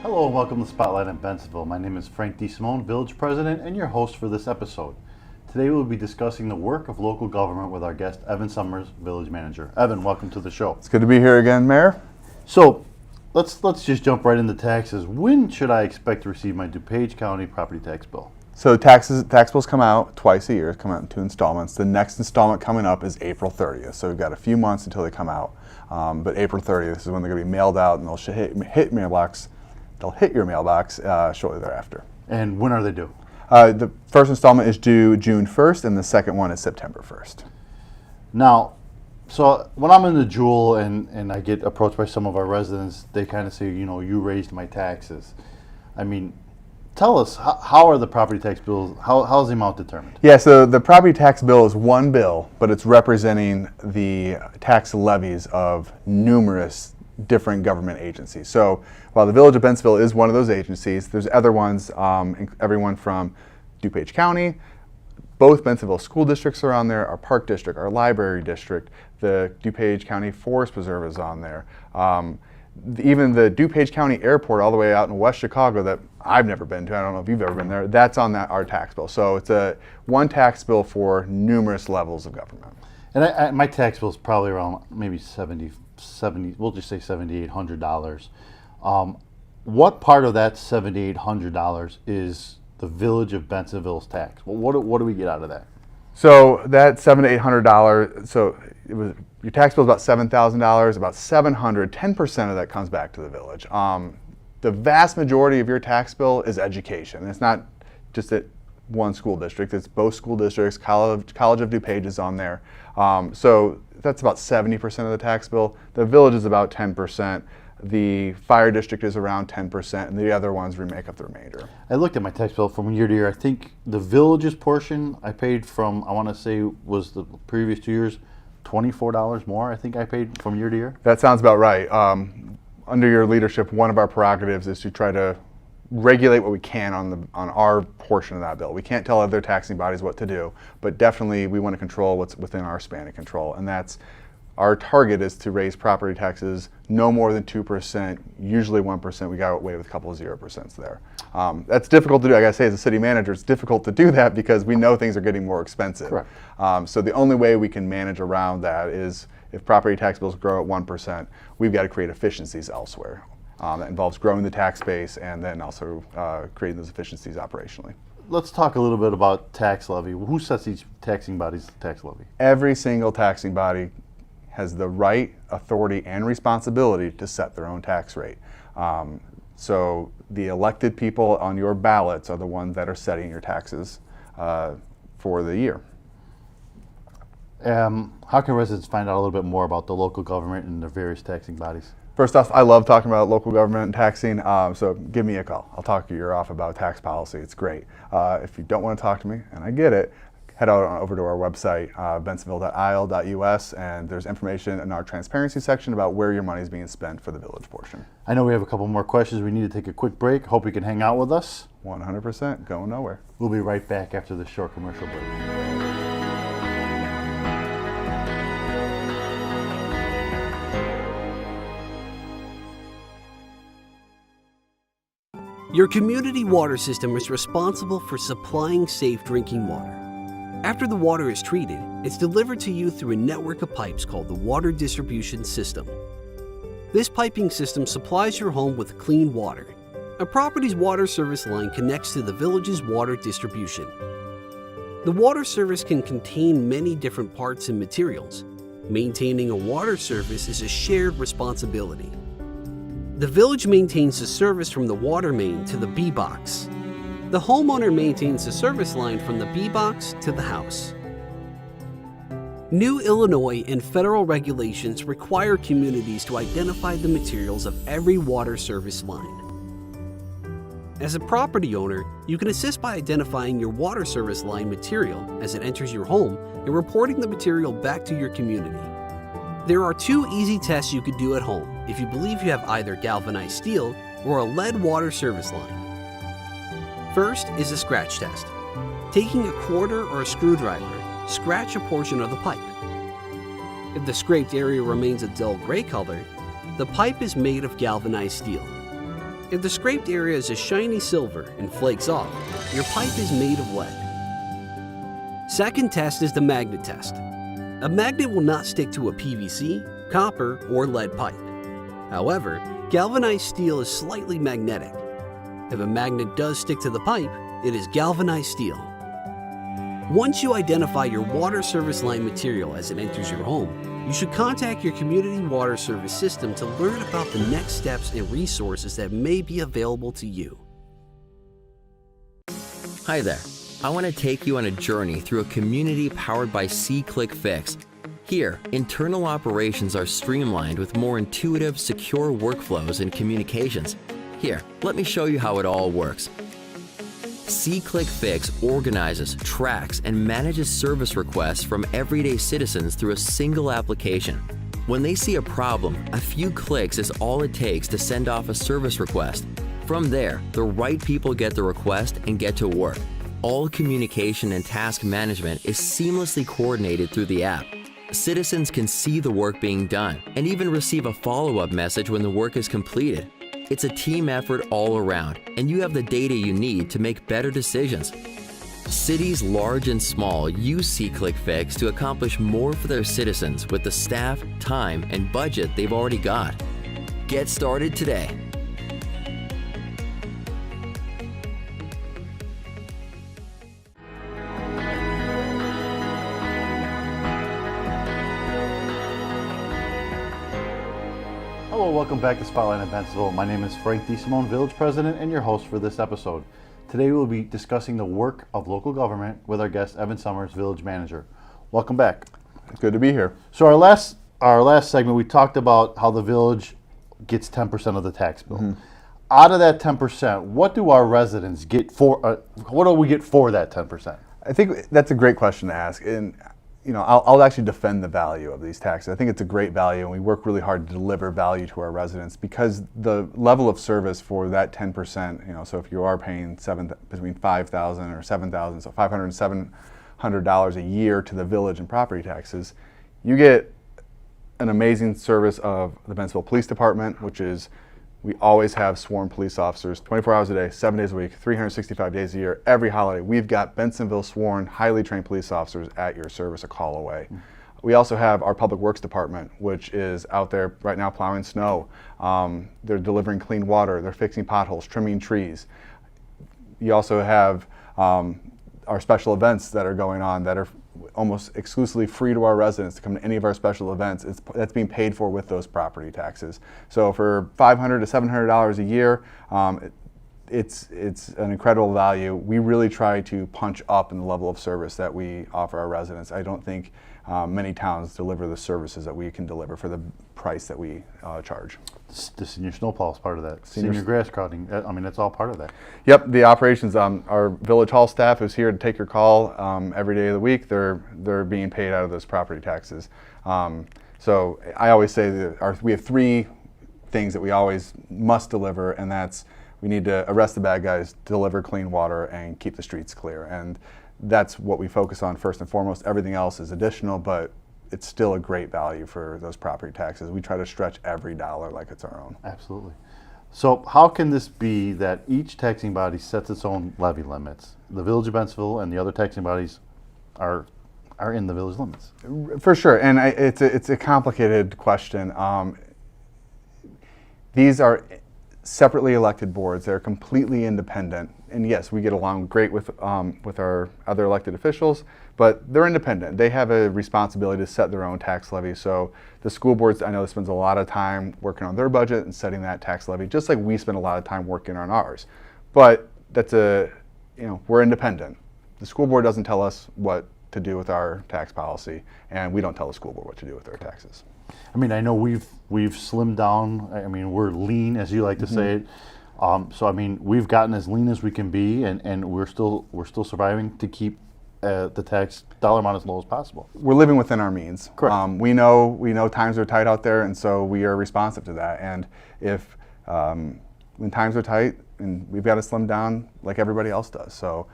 Hello and welcome to Spotlight in Bensenville. My name is Frank DeSimone, Village President and your host for this episode. Today we'll be discussing the work of local government with our guest, Evan Summers, Village Manager. Evan, welcome to the show. It's good to be here again, Mayor. So, let's just jump right into taxes. When should I expect to receive my DuPage County property tax bill? So tax bills come out twice a year, come out in 2 installments. The next installment coming up is April 30th, so we've got a few months until they come out. But April 30th is when they're going to be mailed out, and they'll hit mailbox. They'll hit your mailbox shortly thereafter. And when are they due? The first installment is due June 1st, and the second one is September 1st. Now, so when I'm in the Jewel and I get approached by some of our residents, they kind of say, you know, you raised my taxes. I mean, tell us, how are the property tax bills, how is the amount determined? Yeah, so the property tax bill is one bill, but it's representing the tax levies of numerous different government agencies. So while the Village of Bensenville is one of those agencies, there's other ones, everyone from DuPage County, both Bensenville school districts are on there, our park district, our library district, the DuPage County Forest Preserve is on there. Even the DuPage County Airport all the way out in West Chicago that I've never been to, I don't know if you've ever been there, that's on our tax bill. So it's one tax bill for numerous levels of government. And my tax bill is probably around maybe 70, we'll just say $7,800. What part of that $7,800 is the Village of Bensenville's tax? Well, what do we get out of that? So that $700 to $800, so it was, your tax bill is about $7,000, about $700, 10% of that comes back to the village. The vast majority of your tax bill is education. It's not just at one school district, it's both school districts. College of DuPage is on there. So that's about 70% of the tax bill. The village is about 10%. The fire district is around 10%, and the other ones make up the remainder. I looked at my tax bill from year to year. I think the village's portion I paid from, I want to say, was the previous 2 years, $24 more, I think I paid from year to year. That sounds about right. Under your leadership, one of our prerogatives is to try to regulate what we can on our portion of that bill. We can't tell other taxing bodies what to do, but definitely we want to control what's within our span of control, and that's our target is to raise property taxes no more than 2%, usually 1%. We got away with a couple of 0% there. That's difficult to do. I gotta say, as a city manager, it's difficult to do that because we know things are getting more expensive. Correct. So the only way we can manage around that is if property tax bills grow at 1%, we've got to create efficiencies elsewhere. That involves growing the tax base and then also creating those efficiencies operationally. Let's talk a little bit about tax levy. Who sets each taxing body's tax levy? Every single taxing body has the right, authority, and responsibility to set their own tax rate. So the elected people on your ballots are the ones that are setting your taxes for the year. How can residents find out a little bit more about the local government and the various taxing bodies? First off, I love talking about local government and taxing, so give me a call. I'll talk your ear off about tax policy. It's great. If you don't want to talk to me, and I get it, head over to our website, bensenville.il.us, and there's information in our transparency section about where your money is being spent for the village portion. I know we have a couple more questions. We need to take a quick break. Hope you can hang out with us. 100%, going nowhere. We'll be right back after this short commercial break. Your community water system is responsible for supplying safe drinking water. After the water is treated, it's delivered to you through a network of pipes called the Water Distribution System. This piping system supplies your home with clean water. A property's water service line connects to the village's water distribution. The water service can contain many different parts and materials. Maintaining a water service is a shared responsibility. The village maintains the service from the water main to the B-box. The homeowner maintains the service line from the B-box to the house. New Illinois and federal regulations require communities to identify the materials of every water service line. As a property owner, you can assist by identifying your water service line material as it enters your home and reporting the material back to your community. There are 2 easy tests you could do at home if you believe you have either galvanized steel or a lead water service line. First is a scratch test. Taking a quarter or a screwdriver, scratch a portion of the pipe. If the scraped area remains a dull gray color, the pipe is made of galvanized steel. If the scraped area is a shiny silver and flakes off, your pipe is made of lead. Second test is the magnet test. A magnet will not stick to a PVC, copper, or lead pipe. However, galvanized steel is slightly magnetic. If a magnet does stick to the pipe, it is galvanized steel. Once you identify your water service line material as it enters your home, you should contact your community water service system to learn about the next steps and resources that may be available to you. Hi there. I want to take you on a journey through a community powered by C-Click Fix. Here, internal operations are streamlined with more intuitive, secure workflows and communications. Here, let me show you how it all works. C-Click Fix organizes, tracks, and manages service requests from everyday citizens through a single application. When they see a problem, a few clicks is all it takes to send off a service request. From there, the right people get the request and get to work. All communication and task management is seamlessly coordinated through the app. Citizens can see the work being done and even receive a follow-up message when the work is completed. It's a team effort all around, and you have the data you need to make better decisions. Cities large and small use C-Click Fix to accomplish more for their citizens with the staff, time, and budget they've already got. Get started today. Hello, welcome back to Spotlight in Bensenville. My name is Frank DeSimone, Village President, and your host for this episode. Today we will be discussing the work of local government with our guest, Evan Summers, Village Manager. Welcome back. It's good to be here. So our last segment, we talked about how the village gets 10% of the tax bill. Mm-hmm. Out of that 10%, what do our residents get for? What do we get for that 10%? I think that's a great question to ask, and I'll actually defend the value of these taxes. I think it's a great value, and we work really hard to deliver value to our residents because the level of service for that 10%. So if you are paying between $5,000 or $7,000, so $500 and $700 a year to the village in property taxes, you get an amazing service of the Bensenville Police Department, which is we always have sworn police officers 24 hours a day, 7 days a week, 365 days a year, every holiday. We've got Bensenville sworn, highly trained police officers at your service a call away. Mm-hmm. We also have our Public Works Department, which is out there right now plowing snow. They're delivering clean water. They're fixing potholes, trimming trees. You also have our special events that are going on that are almost exclusively free to our residents to come to any of our special events. That's being paid for with those property taxes. So for $500 to $700 a year, it's an incredible value. We really try to punch up in the level of service that we offer our residents. I don't think many towns deliver the services that we can deliver for the price that we charge. The senior snowplow is part of that. Senior grass crowding, that's all part of that. Yep, the operations, our Village Hall staff is here to take your call every day of the week. They're being paid out of those property taxes. So I always say that we have three things that we always must deliver, and that's we need to arrest the bad guys, deliver clean water, and keep the streets clear. And that's what we focus on first and foremost. Everything else is additional, but it's still a great value for those property taxes. We try to stretch every dollar like it's our own. Absolutely. So how can this be that each taxing body sets its own levy limits? The Village of Bensenville and the other taxing bodies are in the village limits. For sure, and it's a complicated question. These are separately elected boards. They're completely independent. And yes, we get along great with our other elected officials, but they're independent. They have a responsibility to set their own tax levy. So the school boards, I know, spends a lot of time working on their budget and setting that tax levy, just like we spend a lot of time working on ours. But that's we're independent. The school board doesn't tell us what to do with our tax policy, and we don't tell the school board what to do with their taxes. I know we've slimmed down. We're lean, as you like to say it. So we've gotten as lean as we can be, and we're still surviving to keep the tax dollar amount as low as possible. We're living within our means. Correct. We know times are tight out there, and so we are responsive to that. And if when times are tight, and we've got to slim down like everybody else does. So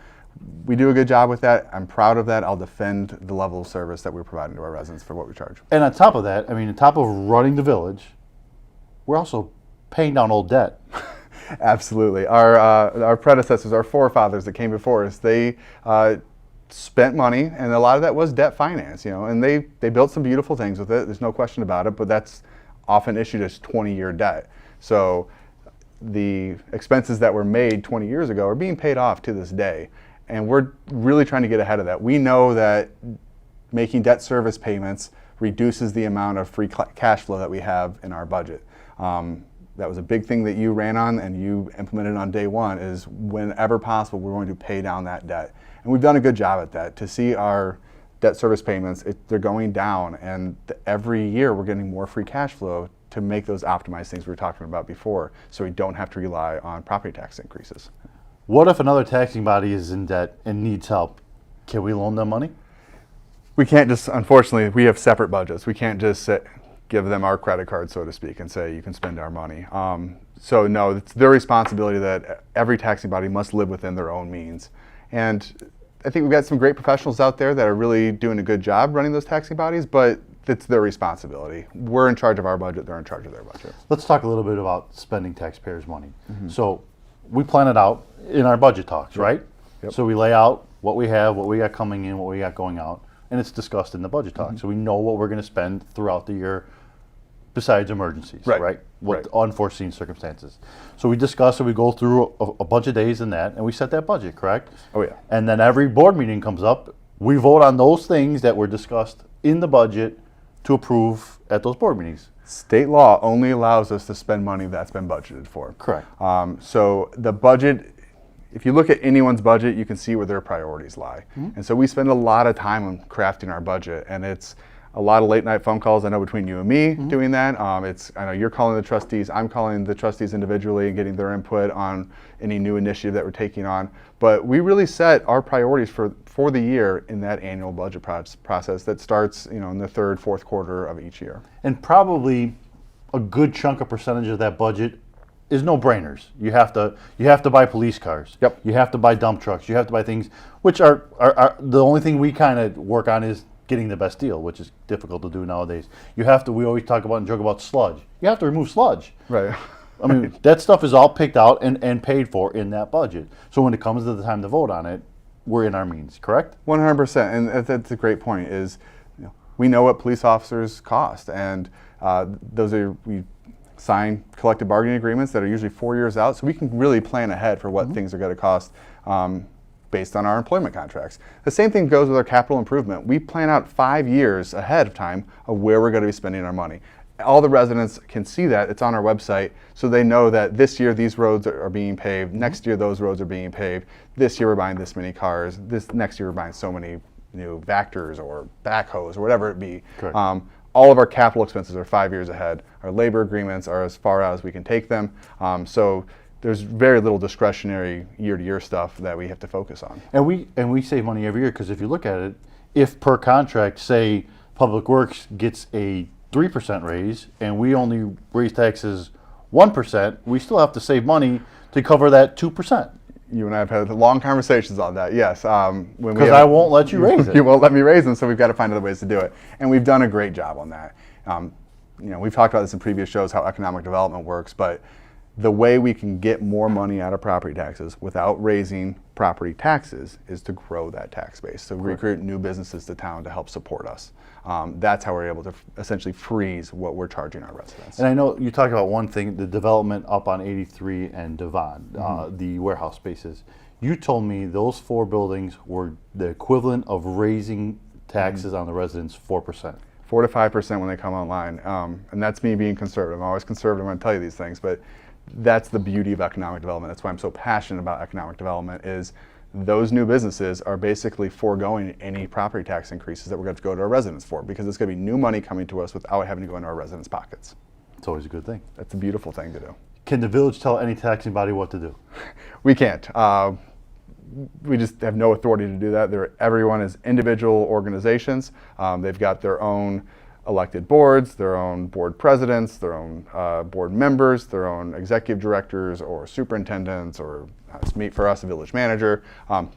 we do a good job with that. I'm proud of that. I'll defend the level of service that we're providing to our residents for what we charge. And on top of that, on top of running the village, we're also paying down old debt. Absolutely. Our predecessors, our forefathers that came before us, they spent money, and a lot of that was debt finance, and they built some beautiful things with it. There's no question about it, but that's often issued as 20-year debt. So the expenses that were made 20 years ago are being paid off to this day. And we're really trying to get ahead of that. We know that making debt service payments reduces the amount of free cash flow that we have in our budget. That was a big thing that you ran on and you implemented on day one, is whenever possible we're going to pay down that debt. And we've done a good job at that. To see our debt service payments, they're going down, and every year we're getting more free cash flow to make those optimized things we were talking about before, so we don't have to rely on property tax increases. What if another taxing body is in debt and needs help? Can we loan them money? We can't just, unfortunately, we have separate budgets. We can't just give them our credit card, so to speak, and say you can spend our money. So no, it's their responsibility that every taxing body must live within their own means. And I think we've got some great professionals out there that are really doing a good job running those taxing bodies, but it's their responsibility. We're in charge of our budget, they're in charge of their budget. Let's talk a little bit about spending taxpayers' money. So we plan it out in our budget talks, right? Yep. So we lay out what we have, what we got coming in, what we got going out, and it's discussed in the budget talk. So we know what we're going to spend throughout the year besides emergencies, right? What unforeseen circumstances. So we discuss it, we go through a bunch of days in that, and we set that budget, correct? Oh, yeah. And then every board meeting comes up, we vote on those things that were discussed in the budget to approve at those board meetings. State law only allows us to spend money that's been budgeted for. Correct. So the budget, if you look at anyone's budget, you can see where their priorities lie. And so we spend a lot of time on crafting our budget, and it's a lot of late night phone calls, I know, between you and me doing that. I know you're calling the trustees, I'm calling the trustees individually and getting their input on any new initiative that we're taking on. But we really set our priorities for the year in that annual budget process that starts, in the third, fourth quarter of each year. And probably a good chunk of percentage of that budget is no-brainers. You have to buy police cars. Yep. You have to buy dump trucks. You have to buy things which are the only thing we kind of work on is getting the best deal, which is difficult to do nowadays. We always talk about and joke about sludge. You have to remove sludge. Right. I mean, that stuff is all picked out and paid for in that budget. So when it comes to the time to vote on it, we're in our means, correct? 100%, and that's a great point, is we know what police officers cost, and we sign collective bargaining agreements that are usually 4 years out, so we can really plan ahead for what things are going to cost based on our employment contracts. The same thing goes with our capital improvement. We plan out 5 years ahead of time of where we're going to be spending our money. All the residents can see that. It's on our website, so they know that this year these roads are being paved, next year those roads are being paved, this year we're buying this many cars, next year we're buying so many new Vectors or backhoes or whatever it be. All of our capital expenses are 5 years ahead. Our labor agreements are as far out as we can take them. So there's very little discretionary year-to-year stuff that we have to focus on. And we save money every year, because if you look at it, if per contract, say Public Works gets a 3% raise and we only raise taxes 1%, we still have to save money to cover that 2%. You and I have had long conversations on that, yes. Because I won't let you raise it. You won't let me raise them, so we've got to find other ways to do it. And we've done a great job on that. We've talked about this in previous shows, how economic development works, but the way we can get more money out of property taxes without raising property taxes is to grow that tax base. So recruit new businesses to town to help support us. That's how we're able to essentially freeze what we're charging our residents. And I know you talked about one thing, the development up on 83 and Devon, the warehouse spaces. You told me those 4 buildings were the equivalent of raising taxes on the residents 4%. 4 to 5% when they come online. And that's me being conservative. I'm always conservative when I tell you these things, but that's the beauty of economic development. That's why I'm so passionate about economic development, is those new businesses are basically foregoing any property tax increases that we're going to go to our residents for, because it's going to be new money coming to us without having to go into our residents' pockets. It's always a good thing. That's a beautiful thing to do. Can the village tell any taxing body what to do? We can't. We just have no authority to do that. Everyone is individual organizations. They've got their own elected boards, their own board presidents, their own board members, their own executive directors or superintendents, or for us, a village manager,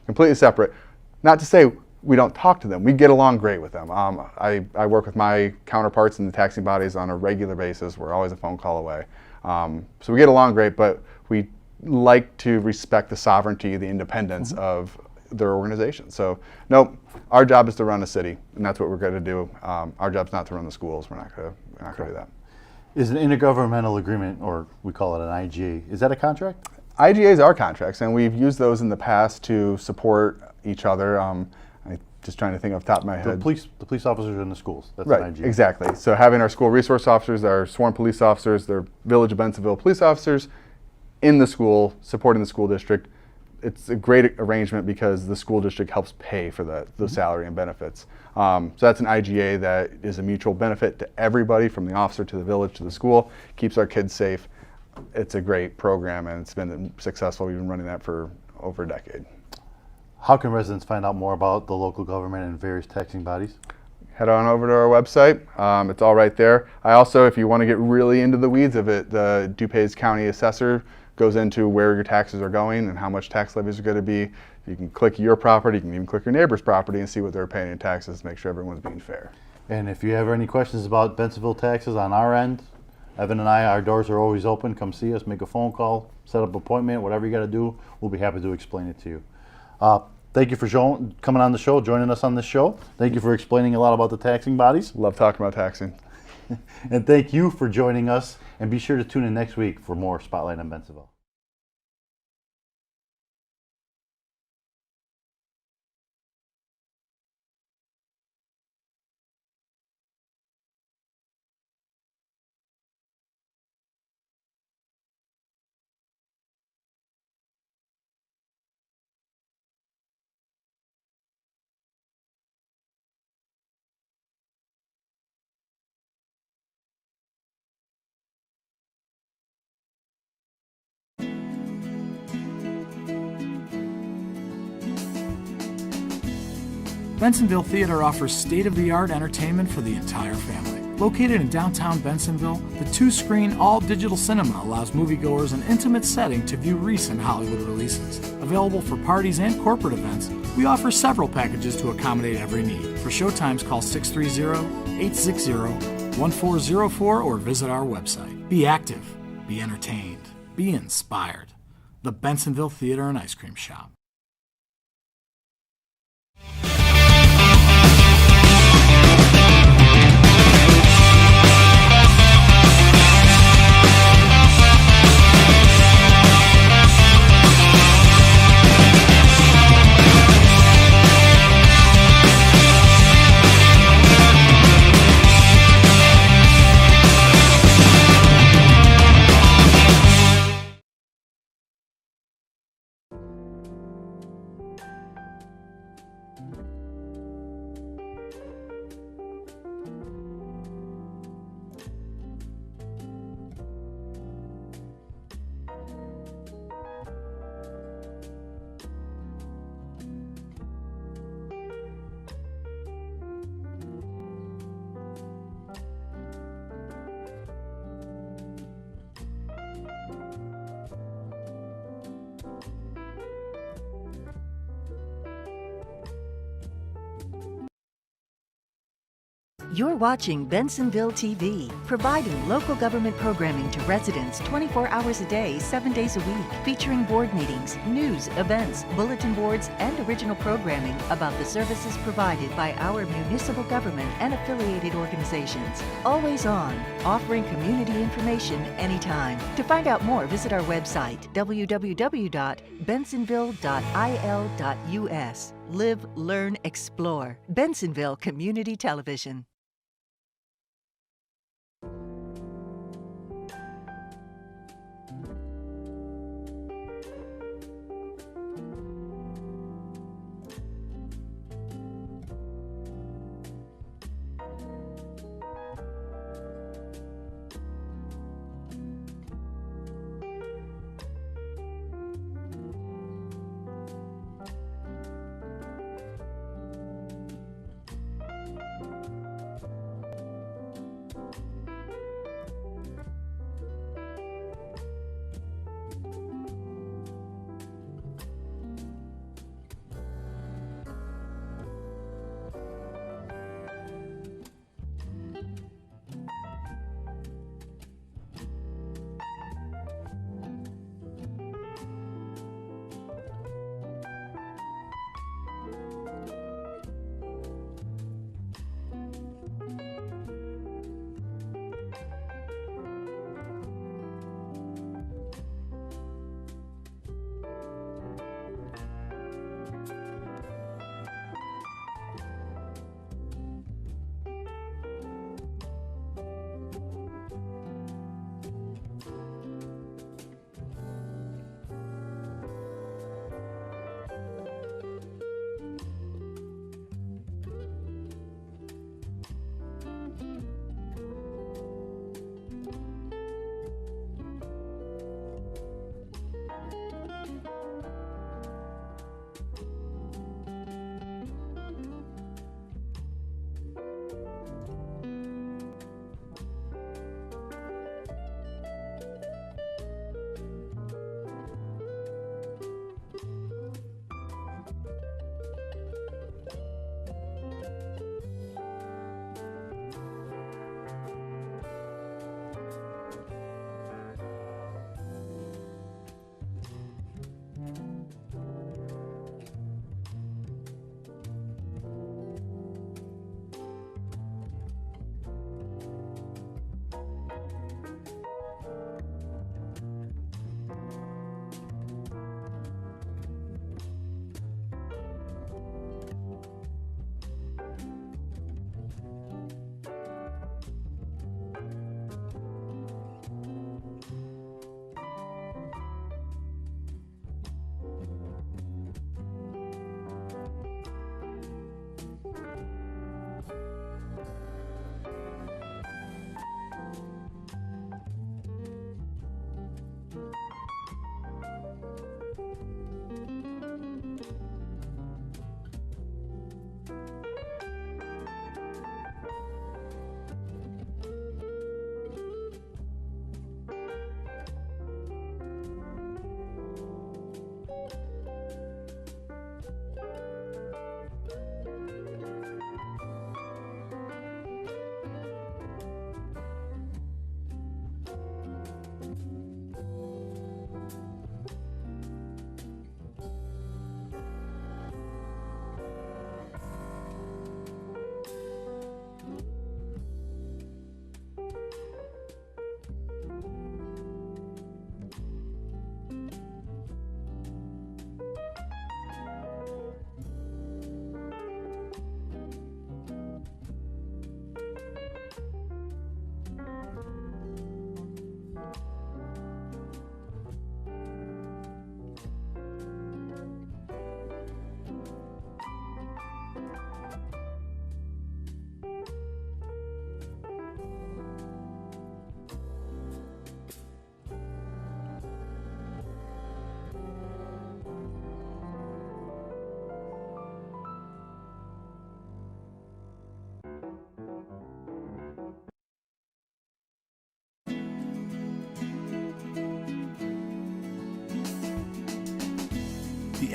completely separate. Not to say we don't talk to them. We get along great with them. I work with my counterparts in the taxing bodies on a regular basis. We're always a phone call away. So we get along great, but we like to respect the sovereignty, the independence of their organization. So, nope, our job is to run a city, and that's what we're going to do. Our job's not to run the schools. We're not going to do that. Is an intergovernmental agreement, or we call it an IGA, is that a contract? IGAs are contracts, and we've used those in the past to support each other. I'm just trying to think off the top of my head. The police officers in the schools, that's right, an IGA. Exactly. So having our school resource officers, our sworn police officers, their Village of Bensenville police officers in the school, supporting the school district. It's a great arrangement because the school district helps pay for the salary and benefits. So that's an IGA that is a mutual benefit to everybody, from the officer to the village to the school, keeps our kids safe. It's a great program, and it's been successful. We've been running that for over a decade. How can residents find out more about the local government and various taxing bodies? Head on over to our website. It's all right there. I also, if you want to get really into the weeds of it, the DuPage County Assessor goes into where your taxes are going and how much tax levies are going to be. You can click your property, you can even click your neighbor's property and see what they're paying in taxes to make sure everyone's being fair. And if you have any questions about Bensenville taxes on our end, Evan and I, our doors are always open. Come see us, make a phone call, set up an appointment, whatever you got to do, we'll be happy to explain it to you. Thank you for coming on the show, joining us on this show. Thank you for explaining a lot about the taxing bodies. Love talking about taxing. And thank you for joining us. And be sure to tune in next week for more Spotlight on Bensenville. Bensenville Theater offers state-of-the-art entertainment for the entire family. Located in downtown Bensenville, the 2-screen, all-digital cinema allows moviegoers an intimate setting to view recent Hollywood releases. Available for parties and corporate events, we offer several packages to accommodate every need. For showtimes, call 630-860-1404 or visit our website. Be active, be entertained, be inspired. The Bensenville Theater and Ice Cream Shop. You're watching Bensenville TV, providing local government programming to residents 24 hours a day, 7 days a week, featuring board meetings, news, events, bulletin boards, and original programming about the services provided by our municipal government and affiliated organizations. Always on, offering community information anytime. To find out more, visit our website, www.bensenville.il.us. Live, learn, explore. Bensenville Community Television.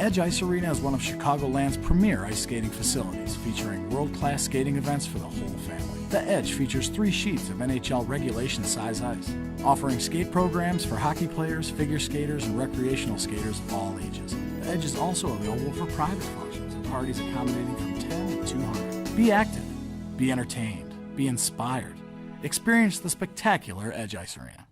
Edge Ice Arena is one of Chicagoland's premier ice skating facilities, featuring world-class skating events for the whole family. The Edge features 3 sheets of NHL regulation size ice, offering skate programs for hockey players, figure skaters, and recreational skaters of all ages. The Edge is also available for private functions and parties accommodating from 10 to 200. Be active, be entertained, be inspired. Experience the spectacular Edge Ice Arena.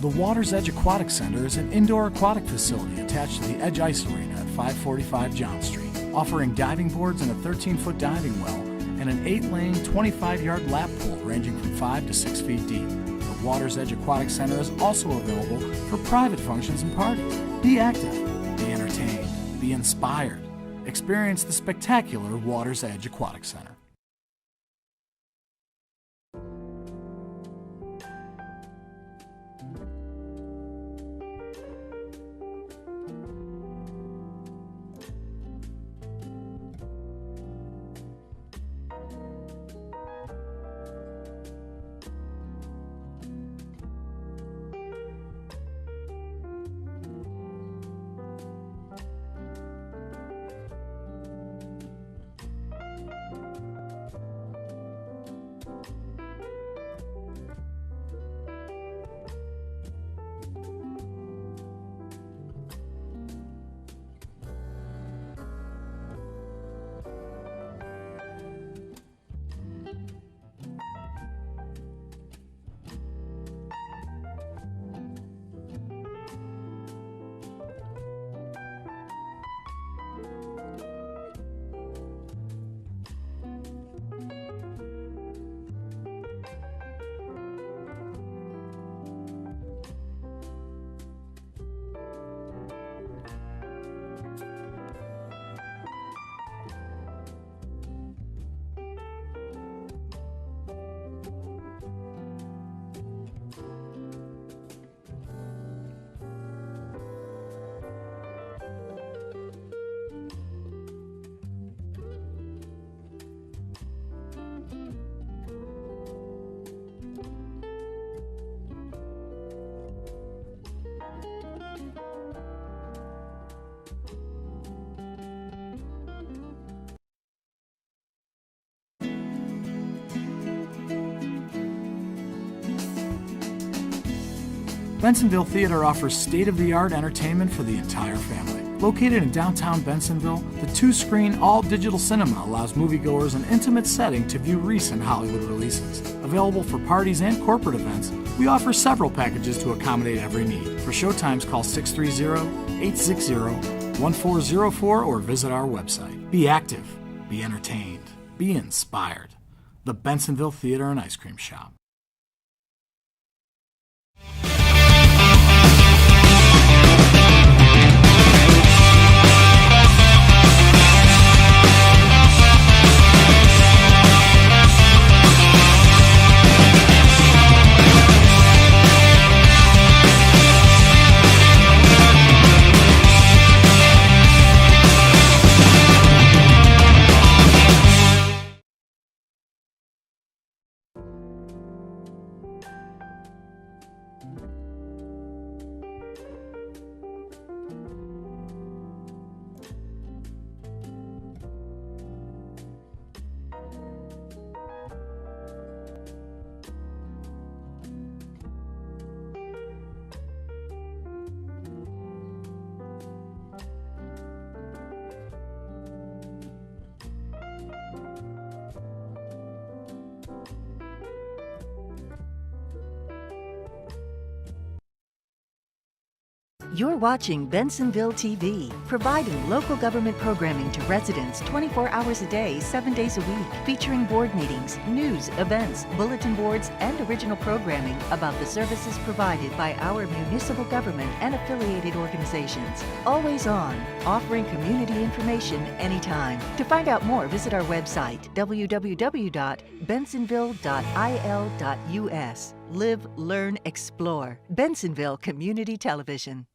The Water's Edge Aquatic Center is an indoor aquatic facility attached to the Edge Ice Arena at 545 John Street, offering diving boards and a 13-foot diving well and an 8-lane, 25-yard lap pool ranging from 5 to 6 feet deep. The Water's Edge Aquatic Center is also available for private functions and parties. Be active, be entertained, be inspired. Experience the spectacular Water's Edge Aquatic Center. Bensenville Theater offers state-of-the-art entertainment for the entire family. Located in downtown Bensenville, the 2-screen, all-digital cinema allows moviegoers an intimate setting to view recent Hollywood releases. Available for parties and corporate events, we offer several packages to accommodate every need. For showtimes, call 630-860-1404 or visit our website. Be active, be entertained, be inspired. The Bensenville Theater and Ice Cream Shop. You're watching Bensenville TV, providing local government programming to residents 24 hours a day, 7 days a week, featuring board meetings, news, events, bulletin boards, and original programming about the services provided by our municipal government and affiliated organizations. Always on, offering community information anytime. To find out more, visit our website, www.bensenville.il.us. Live, learn, explore. Bensenville Community Television.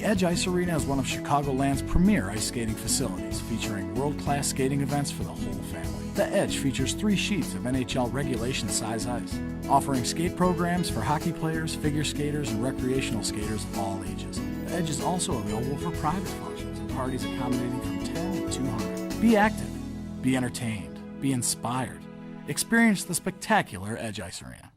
The Edge Ice Arena is one of Chicagoland's premier ice skating facilities, featuring world-class skating events for the whole family. The Edge features 3 sheets of NHL regulation size ice, offering skate programs for hockey players, figure skaters, and recreational skaters of all ages. The Edge is also available for private functions and parties accommodating from 10 to 200. Be active, be entertained, be inspired. Experience the spectacular Edge Ice Arena.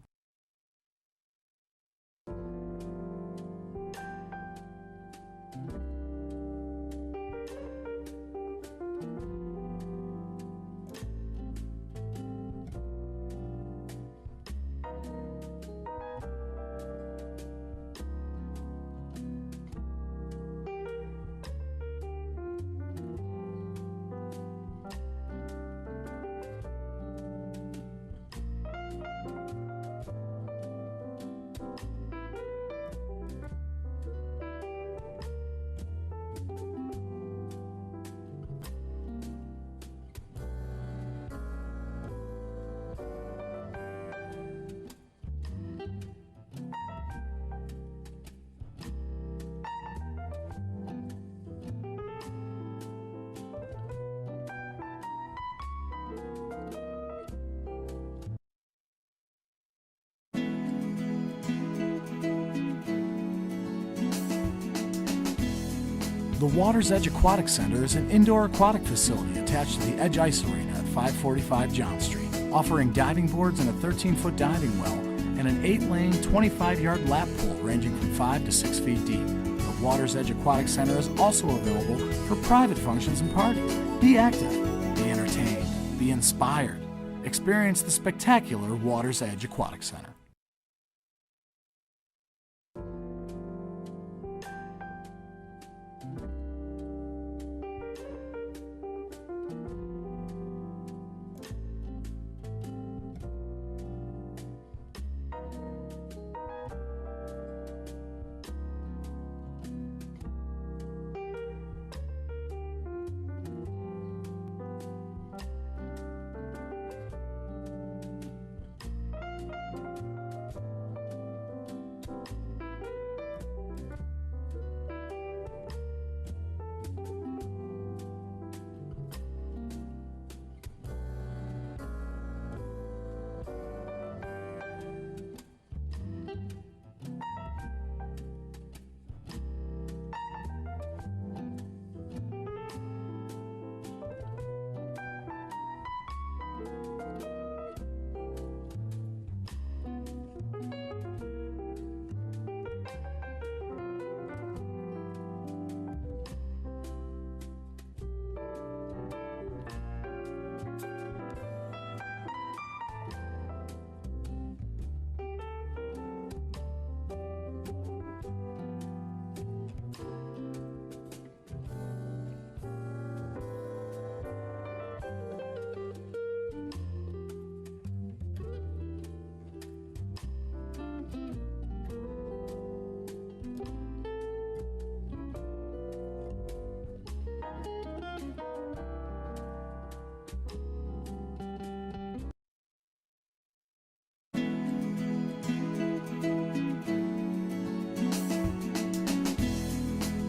The Water's Edge Aquatic Center is an indoor aquatic facility attached to the Edge Ice Arena at 545 John Street, offering diving boards and a 13-foot diving well and an 8-lane, 25-yard lap pool ranging from 5 to 6 feet deep. The Water's Edge Aquatic Center is also available for private functions and parties. Be active, be entertained, be inspired. Experience the spectacular Water's Edge Aquatic Center.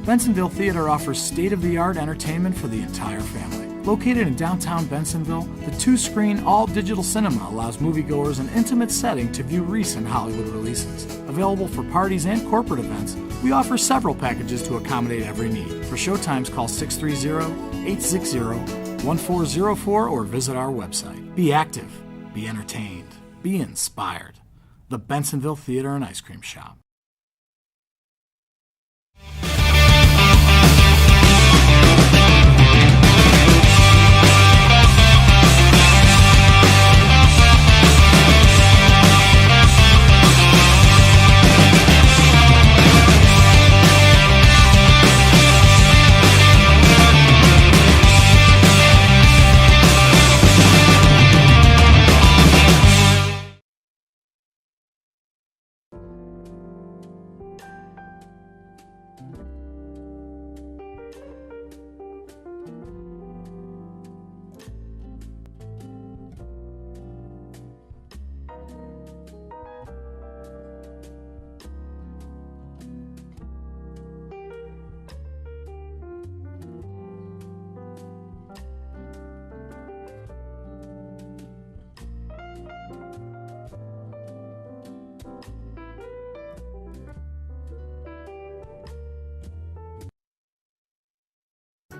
Bensenville Theater offers state-of-the-art entertainment for the entire family. Located in downtown Bensenville, the 2-screen, all-digital cinema allows moviegoers an intimate setting to view recent Hollywood releases. Available for parties and corporate events, we offer several packages to accommodate every need. For showtimes, call 630-860-1404 or visit our website. Be active, be entertained, be inspired. The Bensenville Theater and Ice Cream Shop.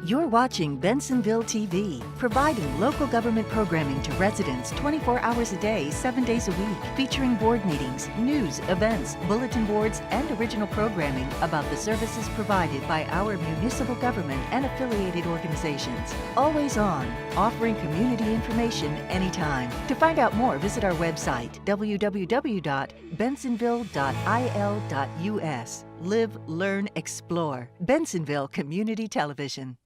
You're watching Bensenville TV, providing local government programming to residents 24 hours a day, 7 days a week, featuring board meetings, news, events, bulletin boards, and original programming about the services provided by our municipal government and affiliated organizations. Always on, offering community information anytime. To find out more, visit our website, www.bensenville.il.us. Live, learn, explore. Bensenville Community Television.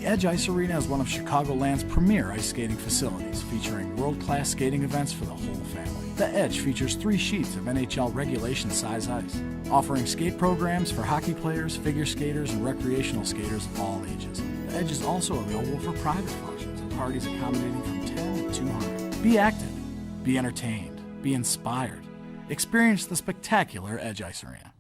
The Edge Ice Arena is one of Chicagoland's premier ice skating facilities, featuring world-class skating events for the whole family. The Edge features 3 sheets of NHL regulation size ice, offering skate programs for hockey players, figure skaters, and recreational skaters of all ages. The Edge is also available for private functions and parties accommodating from 10 to 200. Be active, be entertained, be inspired. Experience the spectacular Edge Ice Arena.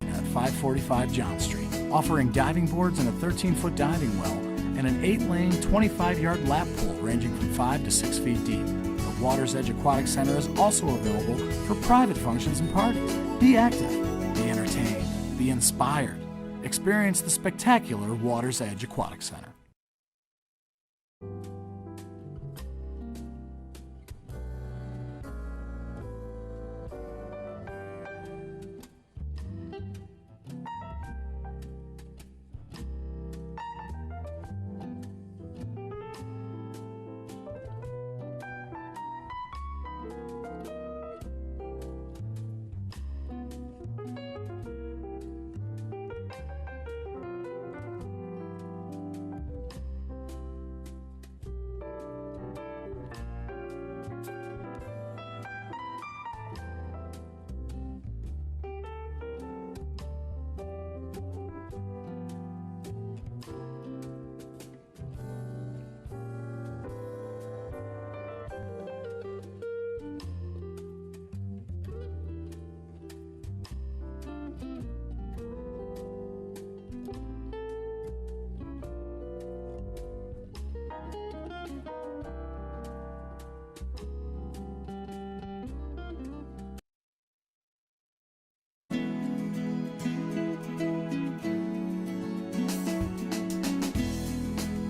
At 545 John Street, offering diving boards and a 13-foot diving well, and an 8-lane, 25-yard lap pool ranging from 5 to 6 feet deep. The Water's Edge Aquatic Center is also available for private functions and parties. Be active, be entertained, be inspired. Experience the spectacular Water's Edge Aquatic Center.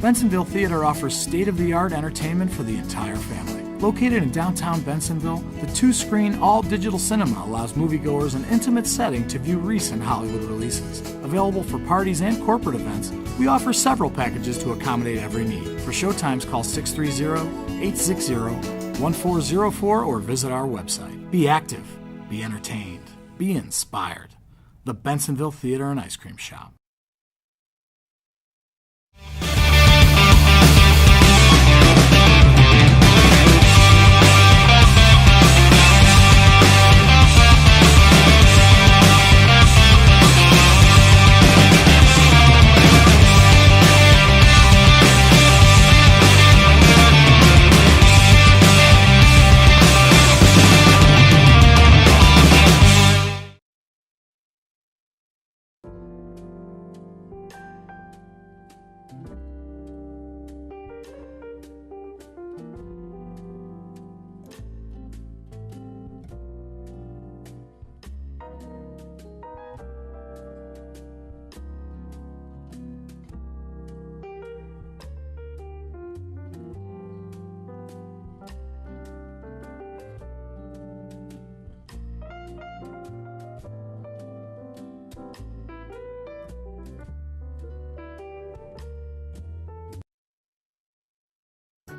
Bensenville Theater offers state-of-the-art entertainment for the entire family. Located in downtown Bensenville, the 2-screen, all-digital cinema allows moviegoers an intimate setting to view recent Hollywood releases. Available for parties and corporate events, we offer several packages to accommodate every need. For showtimes, call 630-860-1404 or visit our website. Be active, be entertained, be inspired. The Bensenville Theater and Ice Cream Shop.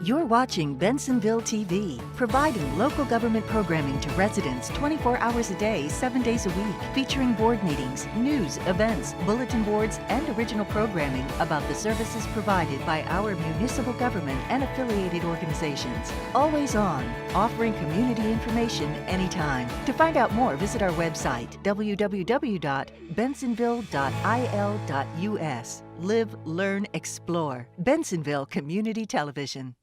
You're watching Bensenville TV, providing local government programming to residents 24 hours a day, 7 days a week, featuring board meetings, news, events, bulletin boards, and original programming about the services provided by our municipal government and affiliated organizations. Always on, offering community information anytime. To find out more, visit our website, www.bensenville.il.us. Live, learn, explore. Bensenville Community Television.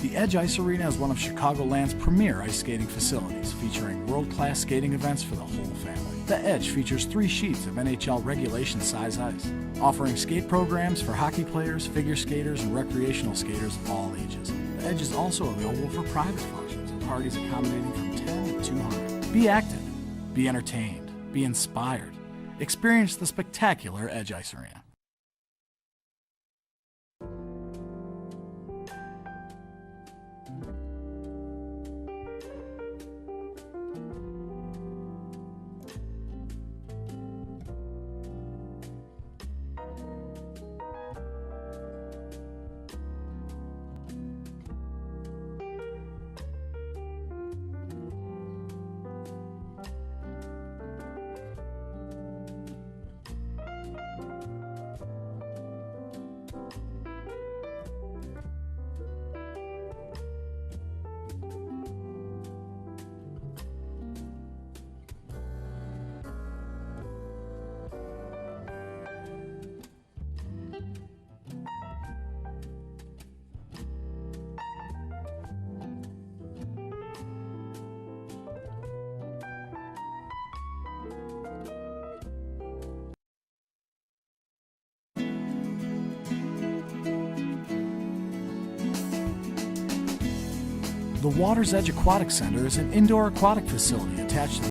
The Edge Ice Arena is one of Chicagoland's premier ice skating facilities, featuring world-class skating events for the whole family. The Edge features 3 sheets of NHL regulation size ice, offering skate programs for hockey players, figure skaters, and recreational skaters of all ages. The Edge is also available for private functions and parties accommodating from 10 to 200. Be active, be entertained, be inspired. Experience the spectacular Edge Ice Arena. The Water's Edge Aquatic Center is an indoor aquatic facility attached to the